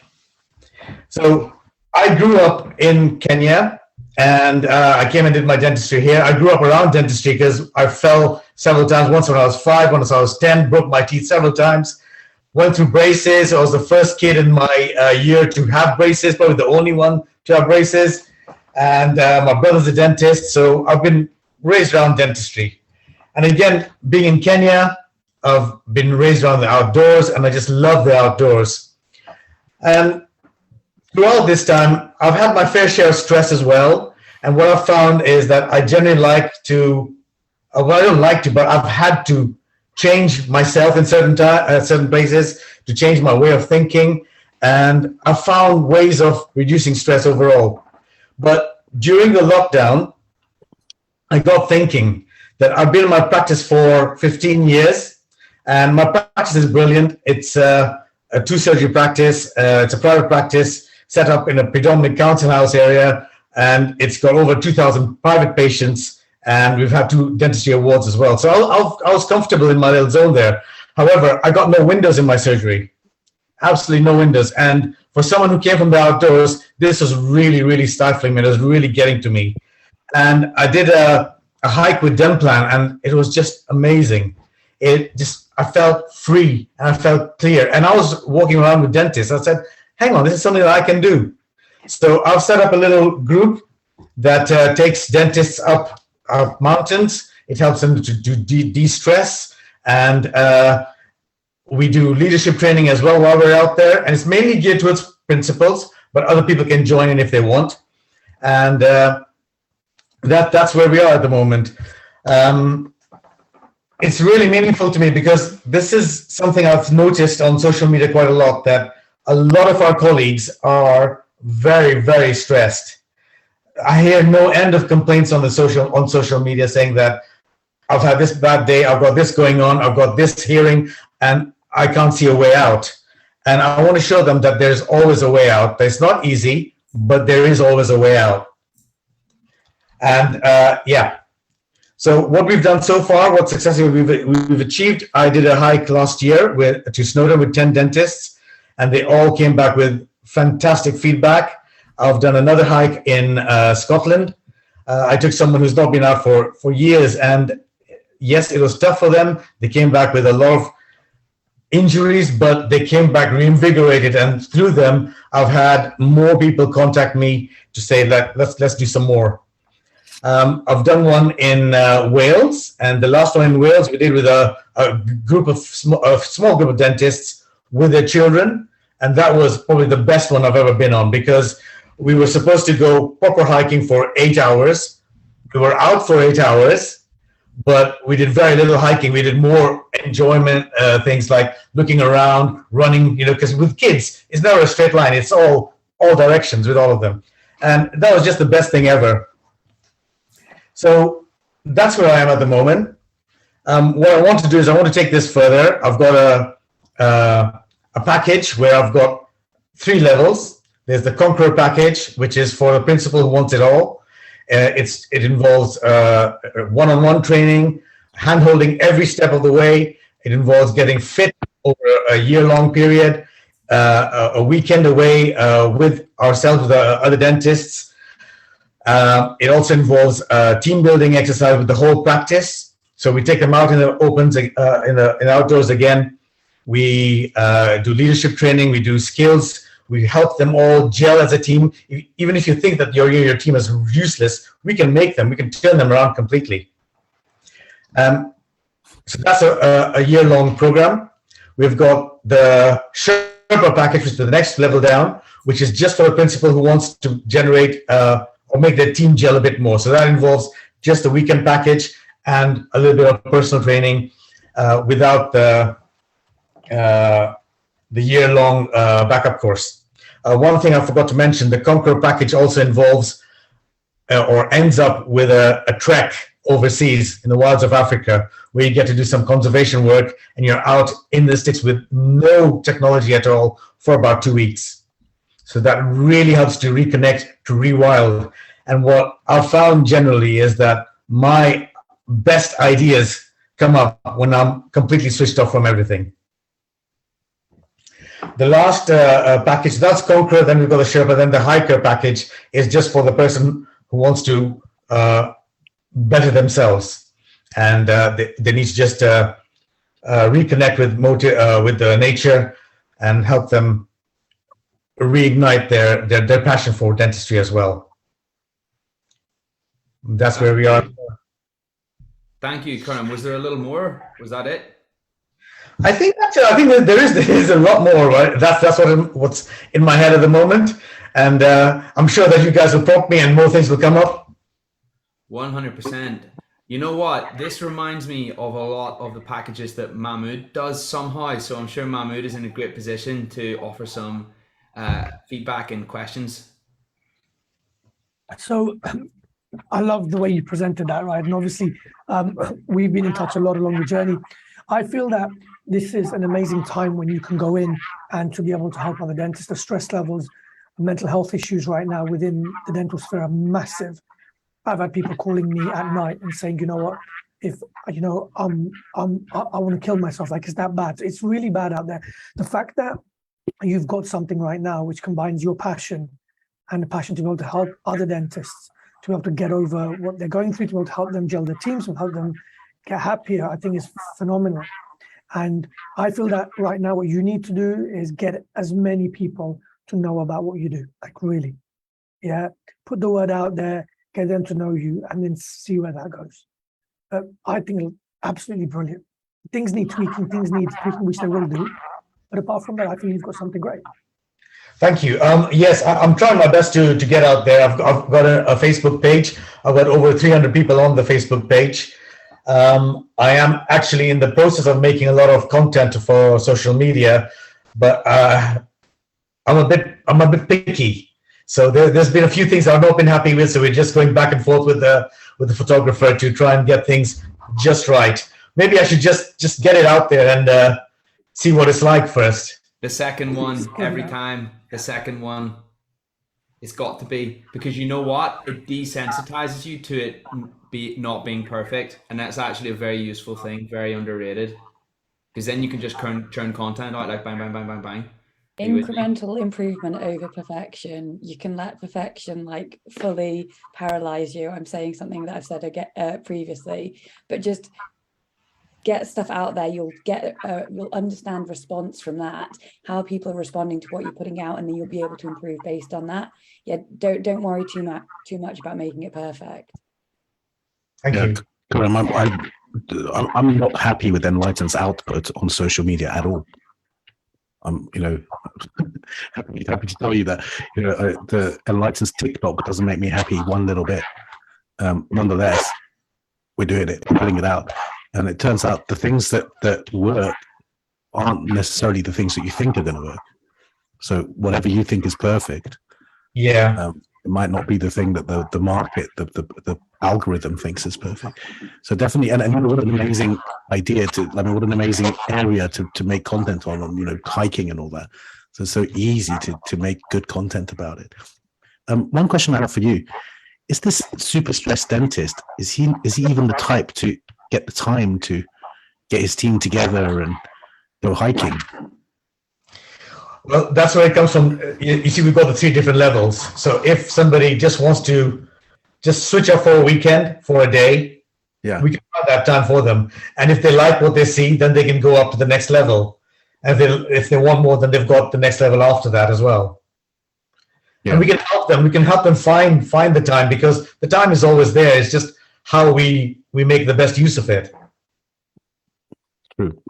So I grew up in Kenya and I came and did my dentistry here. I grew up around dentistry because I fell several times, once when I was 5, once when I was 10, broke my teeth several times, went through braces. I was the first kid in my year to have braces, probably the only one to have braces. And my brother's a dentist, so I've been raised around dentistry. And again, being in Kenya, I've been raised around the outdoors, and I just love the outdoors. And throughout this time, I've had my fair share of stress as well. And what I've found is that I generally like to, well, I don't like to, but I've had to change myself in certain places, to change my way of thinking. And I've found ways of reducing stress overall. But during the lockdown, I got thinking that I've been in my practice for 15 years, and my practice is brilliant. It's a 2-surgery practice. It's a private practice set up in a predominant council house area, and it's got over 2,000 private patients, and we've had 2 dentistry awards as well. So I was comfortable in my little zone there. However, I got no windows in my surgery, absolutely no windows. And for someone who came from the outdoors, this was really, really stifling me. It was really getting to me. And I did a hike with Denplan, and it was just amazing. I felt free and I felt clear. And I was walking around with dentists. I said, hang on, this is something that I can do. So I've set up a little group that takes dentists up mountains. It helps them to de-stress. And we do leadership training as well while we're out there. And it's mainly geared towards principals, but other people can join in if they want. And that's where we are at the moment. It's really meaningful to me because this is something I've noticed on social media quite a lot, that a lot of our colleagues are very, very stressed. I hear no end of complaints on social media saying that I've had this bad day, I've got this going on, I've got this hearing, and I can't see a way out. And I want to show them that there's always a way out. It's not easy, but there is always a way out. And So what we've done so far, what successfully we've achieved, I did a hike last year to Snowdon with 10 dentists, and they all came back with fantastic feedback. I've done another hike in Scotland. I took someone who's not been out for years, and yes, it was tough for them. They came back with a lot of injuries, but they came back reinvigorated, and through them, I've had more people contact me to say that let's do some more. I've done one in Wales, and the last one in Wales we did with a small group of dentists with their children, and that was probably the best one I've ever been on, because we were supposed to go proper hiking for 8 hours. We were out for 8 hours, but we did very little hiking. We did more enjoyment things like looking around, running, because with kids, it's never a straight line. It's all directions with all of them. And that was just the best thing ever. So that's where I am at the moment. What I want to do is I want to take this further. I've got a package where I've got 3 levels. There's the Conqueror package, which is for the principal who wants it all. It involves one-on-one training, hand-holding every step of the way. It involves getting fit over a year-long period, a weekend away with ourselves, with other dentists. It also involves team building exercise with the whole practice. So we take them out in the opens, in the outdoors again. We do leadership training. We do skills. We help them all gel as a team. Even if you think that your team is useless, we can make them. We can turn them around completely. So that's a year-long program. We've got the Sherpa package, which is the next level down, which is just for a principal who wants to generate or make their team gel a bit more. So that involves just a weekend package and a little bit of personal training without the year-long backup course. One thing I forgot to mention, the Conqueror package also involves or ends up with a trek overseas in the wilds of Africa, where you get to do some conservation work and you're out in the sticks with no technology at all for about 2 weeks. So that really helps to reconnect, to rewild. And what I've found generally is that my best ideas come up when I'm completely switched off from everything. The last package, that's Conqueror, then we've got the Sherpa, then the Hiker package is just for the person who wants to better themselves. And they need to just reconnect with the nature and help them reignite their passion for dentistry as well. That's where we are. Thank you, Karan. Was there a little more? Was that it? I think there is a lot more, right? That's what's in my head at the moment, and I'm sure that you guys will prompt me and more things will come up. 100%. You know what? This reminds me of a lot of the packages that Mahmood does somehow. So I'm sure Mahmood is in a great position to offer some feedback and questions. So I love the way you presented that, right? And obviously, we've been in touch a lot along the journey. I feel that this is an amazing time when you can go in and to be able to help other dentists. The stress levels, mental health issues right now within the dental sphere are massive. I've had people calling me at night and saying, you know what, if I want to kill myself, like, it's that bad. It's really bad out there. The fact that you've got something right now which combines your passion and the passion to be able to help other dentists to be able to get over what they're going through, to be able to help them gel their teams, to help them get happier, I think is phenomenal. And I feel that right now what you need to do is get as many people to know about what you do, like really. Yeah, put the word out there, get them to know you, and then see where that goes. I think it's absolutely brilliant. Things need tweaking, which they will do. But apart from that, I feel you've got something great. Thank you. Yes, I'm trying my best to get out there. I've got a Facebook page. I've got over 300 people on the Facebook page. I am actually in the process of making a lot of content for social media, but I'm a bit picky. So there's been a few things I've not been happy with. So we're just going back and forth with the photographer to try and get things just right. Maybe I should just get it out there and see what it's like first. The second one every time. The second one. It's got to be, because you know what? It desensitizes you to it not being perfect, and that's actually a very useful thing, very underrated. Because then you can just churn content out like bang, bang, bang, bang, bang. Are you with me? Incremental improvement over perfection. You can let perfection like fully paralyze you. I'm saying something that I've said previously, but just get stuff out there. You'll understand response from that, how people are responding to what you're putting out, and then you'll be able to improve based on that. Yeah, don't worry too much about making it perfect. Thank you. Karim, I'm not happy with Enlighten's output on social media at all. I'm, happy to tell you that, the Enlighten's TikTok doesn't make me happy one little bit. Nonetheless, we're doing it, we're putting it out. And it turns out the things that work aren't necessarily the things that you think are going to work. So whatever you think is perfect, Yeah. it might not be the thing that the market, the algorithm thinks is perfect. So definitely, and what an amazing idea what an amazing area to make content on, hiking and all that. So it's so easy to make good content about it. One question I have for you is: this super stressed dentist, is he even the type to get the time to get his team together and go hiking? Well, that's where it comes from. You see, we've got the 3 different levels. So if somebody just wants to just switch up for a weekend, for a day, Yeah, we can find that time for them. And if they like what they see, then they can go up to the next level. And if they want more, then they've got the next level after that as well. yeah. And we can help them. We can help them find the time, because the time is always there. It's just how we make the best use of it. True.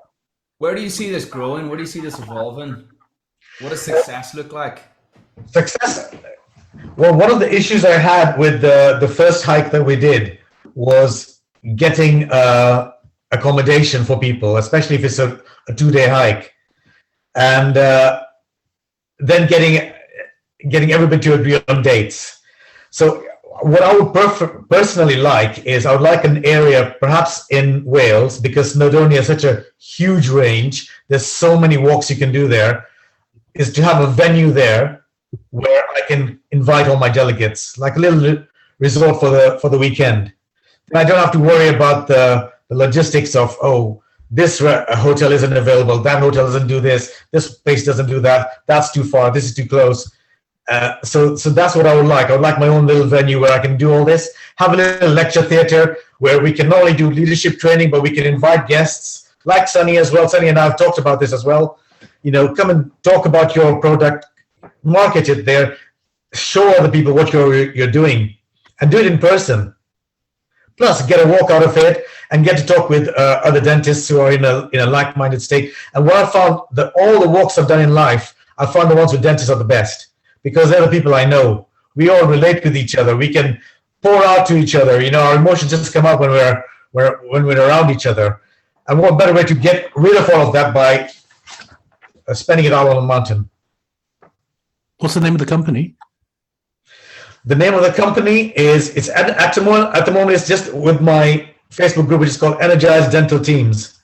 Where do you see this growing? Where do you see this evolving? What does success look like? Success. Well, one of the issues I had with the first hike that we did was getting accommodation for people, especially if it's a 2-day hike, and then getting everybody to agree on dates. So what I would personally like is, I would like an area perhaps in Wales, because Snowdonia is such a huge range. There's so many walks you can do there, is to have a venue there where I can invite all my delegates, like a little resort for the weekend. And I don't have to worry about the logistics of, this hotel isn't available, that hotel doesn't do this place doesn't do that, that's too far, this is too close. So that's what I would like. I would like my own little venue where I can do all this, have a little lecture theater where we can not only do leadership training, but we can invite guests like Sunny as well. Sunny and I have talked about this as well. Come and talk about your product, market it there, show other people what you're doing, and do it in person. Plus, get a walk out of it and get to talk with other dentists who are in a like-minded state. And what I found, that all the walks I've done in life, I found the ones with dentists are the best, because they're the people I know. We all relate with each other. We can pour out to each other. Our emotions just come up when we're around each other. And what better way to get rid of all of that by spending it all on a mountain. What's the name of the company? The name of the company is at the moment it's just with my Facebook group, which is called Energized Dental Teams.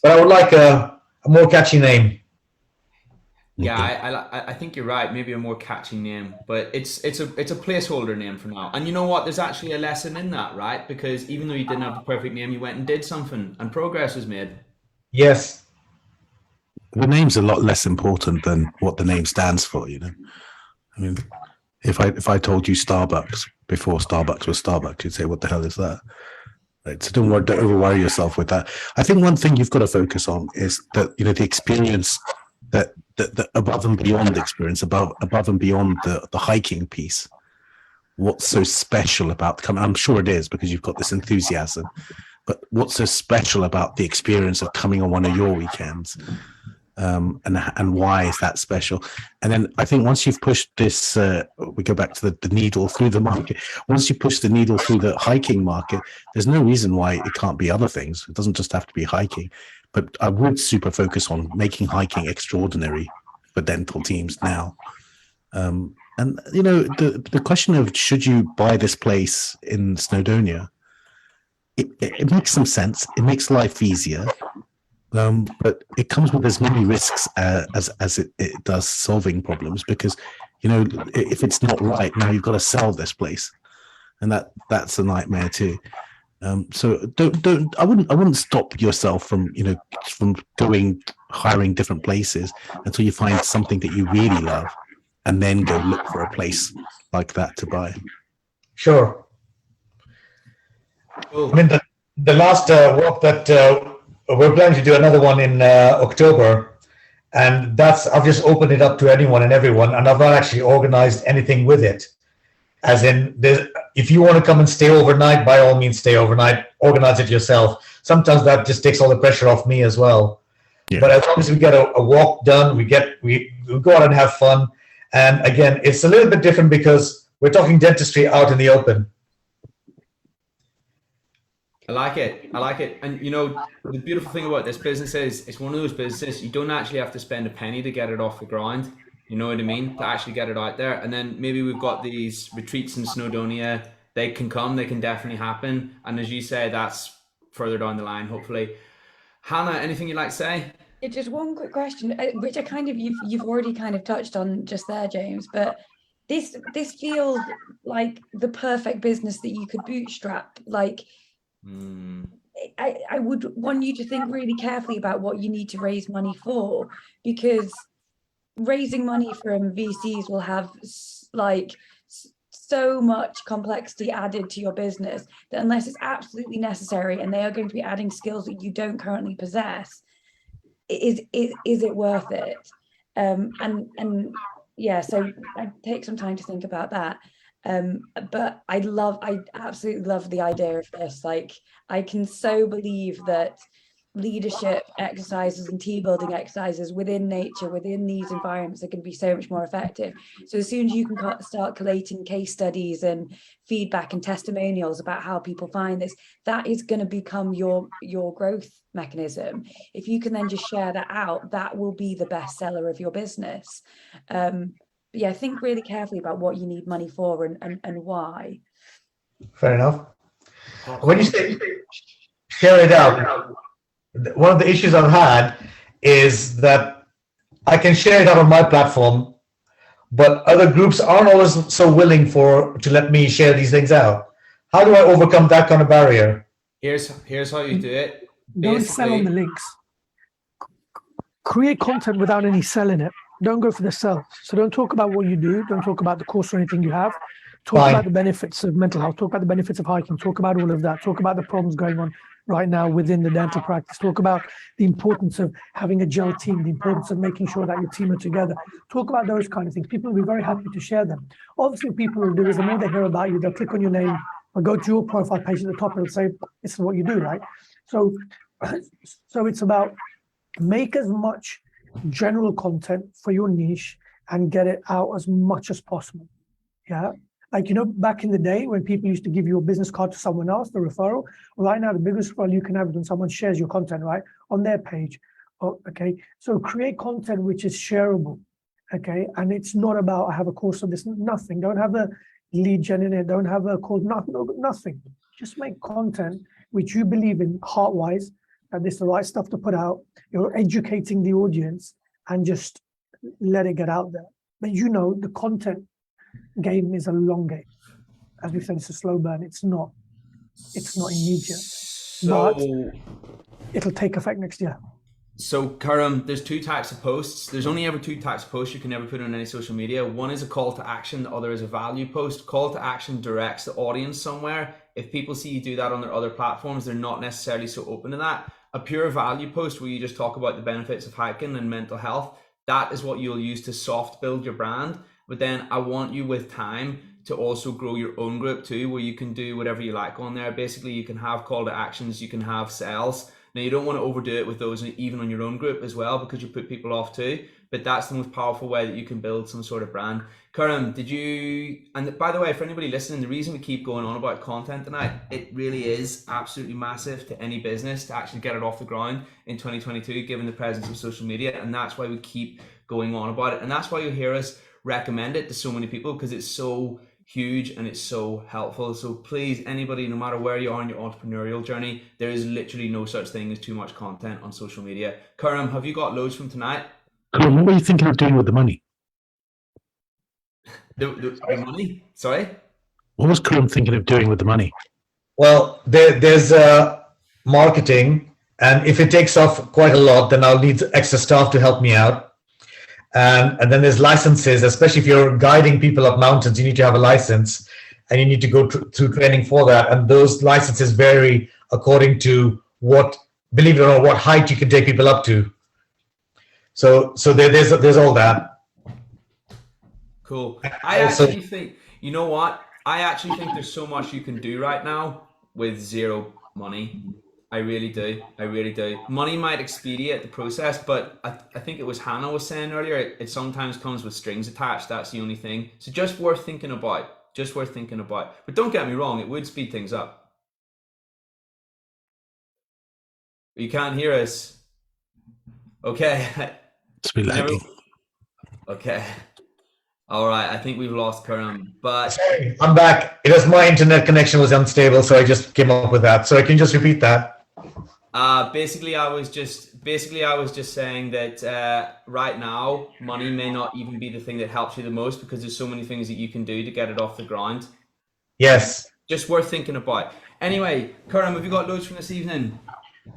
But I would like a more catchy name. Yeah, I think you're right. Maybe a more catchy name, but it's a placeholder name for now. And you know what? There's actually a lesson in that, right? Because even though you didn't have the perfect name, you went and did something, and progress was made. Yes. The name's a lot less important than what the name stands for. I mean, if I told you Starbucks before Starbucks was Starbucks, you'd say, "What the hell is that?" Right? So don't over worry yourself with that. I think one thing you've got to focus on is that the experience, that above and beyond experience, above and beyond the hiking piece. What's so special about coming? I'm sure it is, because you've got this enthusiasm. But what's so special about the experience of coming on one of your weekends? And why is that special? And then I think once you've pushed this, we go back to the needle through the market. Once you push the needle through the hiking market, there's no reason why it can't be other things. It doesn't just have to be hiking. But I would super focus on making hiking extraordinary for dental teams now. And the question of should you buy this place in Snowdonia, it makes some sense. It makes life easier. But it comes with as many risks as it does solving problems, because if it's not right, now you've got to sell this place, and that's a nightmare too. So I wouldn't stop yourself from hiring different places until you find something that you really love, and then go look for a place like that to buy. Sure. Cool. I mean, the last walk that we're planning to do another one in October, and I've just opened it up to anyone and everyone, and I've not actually organized anything with it. As in, if you want to come and stay overnight, by all means, stay overnight. Organize it yourself. Sometimes that just takes all the pressure off me as well. Yeah. But as long as we get a walk done, we go out and have fun. And again, it's a little bit different because we're talking dentistry out in the open. I like it. And the beautiful thing about this business is it's one of those businesses you don't actually have to spend a penny to get it off the ground. You know what I mean? To actually get it out there. And then maybe we've got these retreats in Snowdonia. They can definitely happen. And as you say, that's further down the line, hopefully. Hannah, anything you'd like to say? Just one quick question, which I you've already kind of touched on just there, James, but this feels like the perfect business that you could bootstrap. Like, I would want you to think really carefully about what you need to raise money for, because raising money from VCs will have like so much complexity added to your business that unless it's absolutely necessary and they are going to be adding skills that you don't currently possess, is it worth it? And yeah, so I take some time to think about that. But I absolutely love the idea of this. Like, I can so believe that leadership exercises and team building exercises within nature, within these environments, are going to be so much more effective. So as soon as you can start collating case studies and feedback and testimonials about how people find this, that is going to become your growth mechanism. If you can then just share that out, that will be the best seller of your business. Yeah, think really carefully about what you need money for and why. Fair enough. When you say share it out, one of the issues I've had is that I can share it out on my platform, but other groups aren't always so willing to let me share these things out. How do I overcome that kind of barrier? Here's how you do it. Don't sell on the links. Create content without any selling it. Don't go for the sell. So don't talk about what you do. Don't talk about the course or anything you have. Talk about the benefits of mental health. Talk about the benefits of hiking. Talk about all of that. Talk about the problems going on right now within the dental practice. Talk about the importance of having a gel team, the importance of making sure that your team are together. Talk about those kind of things. People will be very happy to share them. Obviously, what people will do is the more they hear about you, they'll click on your name or go to your profile page at the top and it'll say, this is what you do, right? So it's about make as much general content for your niche and get it out as much as possible. Yeah. Like, back in the day when people used to give you a business card to someone else, the referral, right now, the biggest referral you can have is when someone shares your content, right, on their page. Oh, okay. So create content which is shareable. Okay. And it's not about, I have a course of this, nothing. Don't have a lead gen in it. Don't have a course, nothing. Just make content which you believe in heart-wise, that this is the right stuff to put out. You're educating the audience and just let it get out there. But the content game is a long game. As we said, it's a slow burn. It's not immediate, but it'll take effect next year. So, Karam, there's two types of posts. There's only ever two types of posts you can ever put on any social media. One is a call to action, the other is a value post. Call to action directs the audience somewhere. If people see you do that on their other platforms, they're not necessarily so open to that. A pure value post where you just talk about the benefits of hiking and mental health, that is what you'll use to soft build your brand. But then I want you with time to also grow your own group too, where you can do whatever you like on there. Basically, you can have call to actions, you can have sales. Now, you don't want to overdo it with those even on your own group as well, because you put people off too. But that's the most powerful way that you can build some sort of brand. Karam, and by the way, for anybody listening, the reason we keep going on about content tonight, it really is absolutely massive to any business to actually get it off the ground in 2022, given the presence of social media. And that's why we keep going on about it. And that's why you'll hear us recommend it to so many people, because it's so huge and it's so helpful. So please, anybody, no matter where you are in your entrepreneurial journey, there is literally no such thing as too much content on social media. Karam, have you got loads from tonight? Karam, what are you thinking of doing with the money? The money? Sorry? What was Karim thinking of doing with the money? Well, there's marketing, and if it takes off quite a lot, then I'll need extra staff to help me out. And then there's licenses, especially if you're guiding people up mountains, you need to have a license, and you need to go through training for that. And those licenses vary according to what, believe it or not, what height you can take people up to. So there's all that. Cool. I actually think, you know what? I actually think there's so much you can do right now with zero money. I really do. I really do. Money might expedite the process, but I think it was Hannah was saying earlier, it sometimes comes with strings attached. That's the only thing. So just worth thinking about. Just worth thinking about. But don't get me wrong, it would speed things up. You can't hear us. Okay. It's been lagging. Okay. All right. I think we've lost Karim, but Sorry, I'm back. It was my internet connection was unstable, so I just came up with that. So I can just repeat that. basically I was just saying that right now money may not even be the thing that helps you the most, because there's so many things that you can do to get it off the ground. Yes, Just worth thinking about. Anyway, Karim, have you got loads from this evening?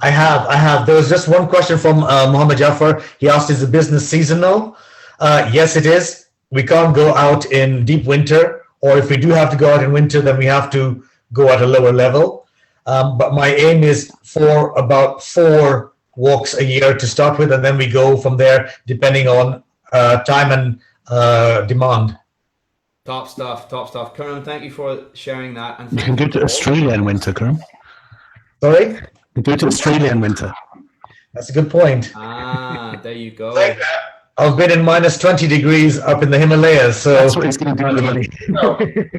I have. There was just one question from Mohammed Jafar. He asked, is the business seasonal? Yes, it is. We can't go out in deep winter, or if we do have to go out in winter, then we have to go at a lower level. But my aim is for about 4 walks a year to start with, and then we go from there depending on time and demand. Top stuff. Karim, thank you for sharing that. And You can go to Australia in winter, Karim. Sorry? You can go to Australia in winter. That's a good point. There you go. I've been in minus 20 degrees up in the Himalayas, so That's what he's going to do with the money.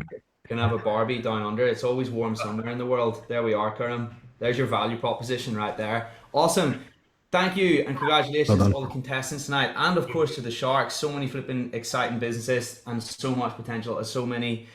Can have a Barbie down under. It's always warm somewhere in the world. There we are, Karim. There's your value proposition right there. Awesome. Thank you and congratulations to all the contestants tonight, and of course to the Sharks. So many flipping exciting businesses and so much potential, and so many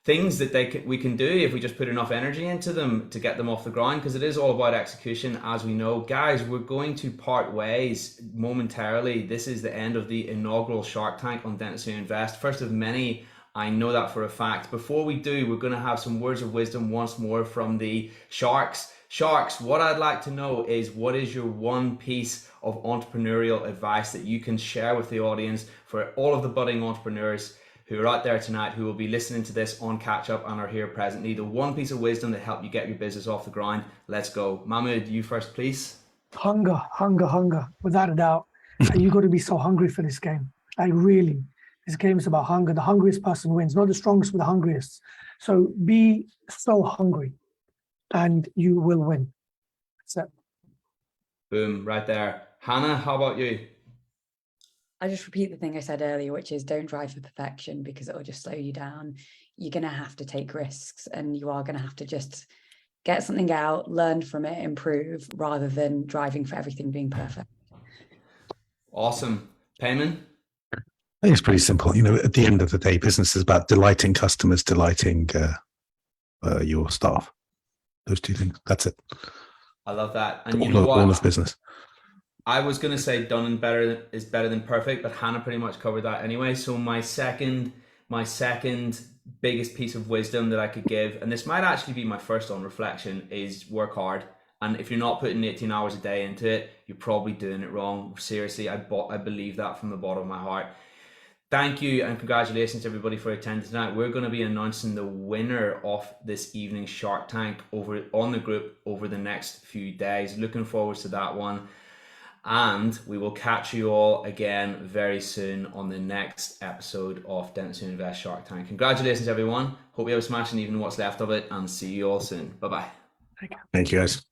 things that we can do if we just put enough energy into them to get them off the ground, because it is all about execution, as we know. Guys, we're going to part ways momentarily. This is the end of the inaugural Shark Tank on Dentistry Invest, first of many. I know that for a fact. Before we do, we're going to have some words of wisdom once more from the Sharks. Sharks, what I'd like to know is, what is your one piece of entrepreneurial advice that you can share with the audience for all of the budding entrepreneurs who are out there tonight, who will be listening to this on catch up and are here presently? The one piece of wisdom that helped you get your business off the ground. Let's go. Mahmood, you first, please. Hunger, without a doubt. You got to be so hungry for this game. This game is about hunger. The hungriest person wins, not the strongest, but the hungriest. So be so hungry and you will win. That's it. Boom, right there. Hannah, how about you? I just repeat the thing I said earlier, which is don't drive for perfection, because it will just slow you down. You're going to have to take risks, and you are going to have to just get something out, learn from it, improve, rather than driving for everything being perfect. Awesome. Payman? I think it's pretty simple. At the end of the day, business is about delighting customers, delighting your staff. Those two things. That's it. I love that. And you know what? All of business. I was going to say done and better is better than perfect, but Hannah pretty much covered that anyway. So my second biggest piece of wisdom that I could give, and this might actually be my first on reflection, is work hard. And if you're not putting 18 hours a day into it, you're probably doing it wrong. Seriously, I believe that from the bottom of my heart. Thank you and congratulations to everybody for attending tonight. We're going to be announcing the winner of this evening's Shark Tank over on the group over the next few days. Looking forward to that one. And we will catch you all again very soon on the next episode of Dentistry Invest Shark Tank. Congratulations, everyone. Hope you have a smashing evening, what's left of it, and see you all soon. Bye-bye. Thank you, guys.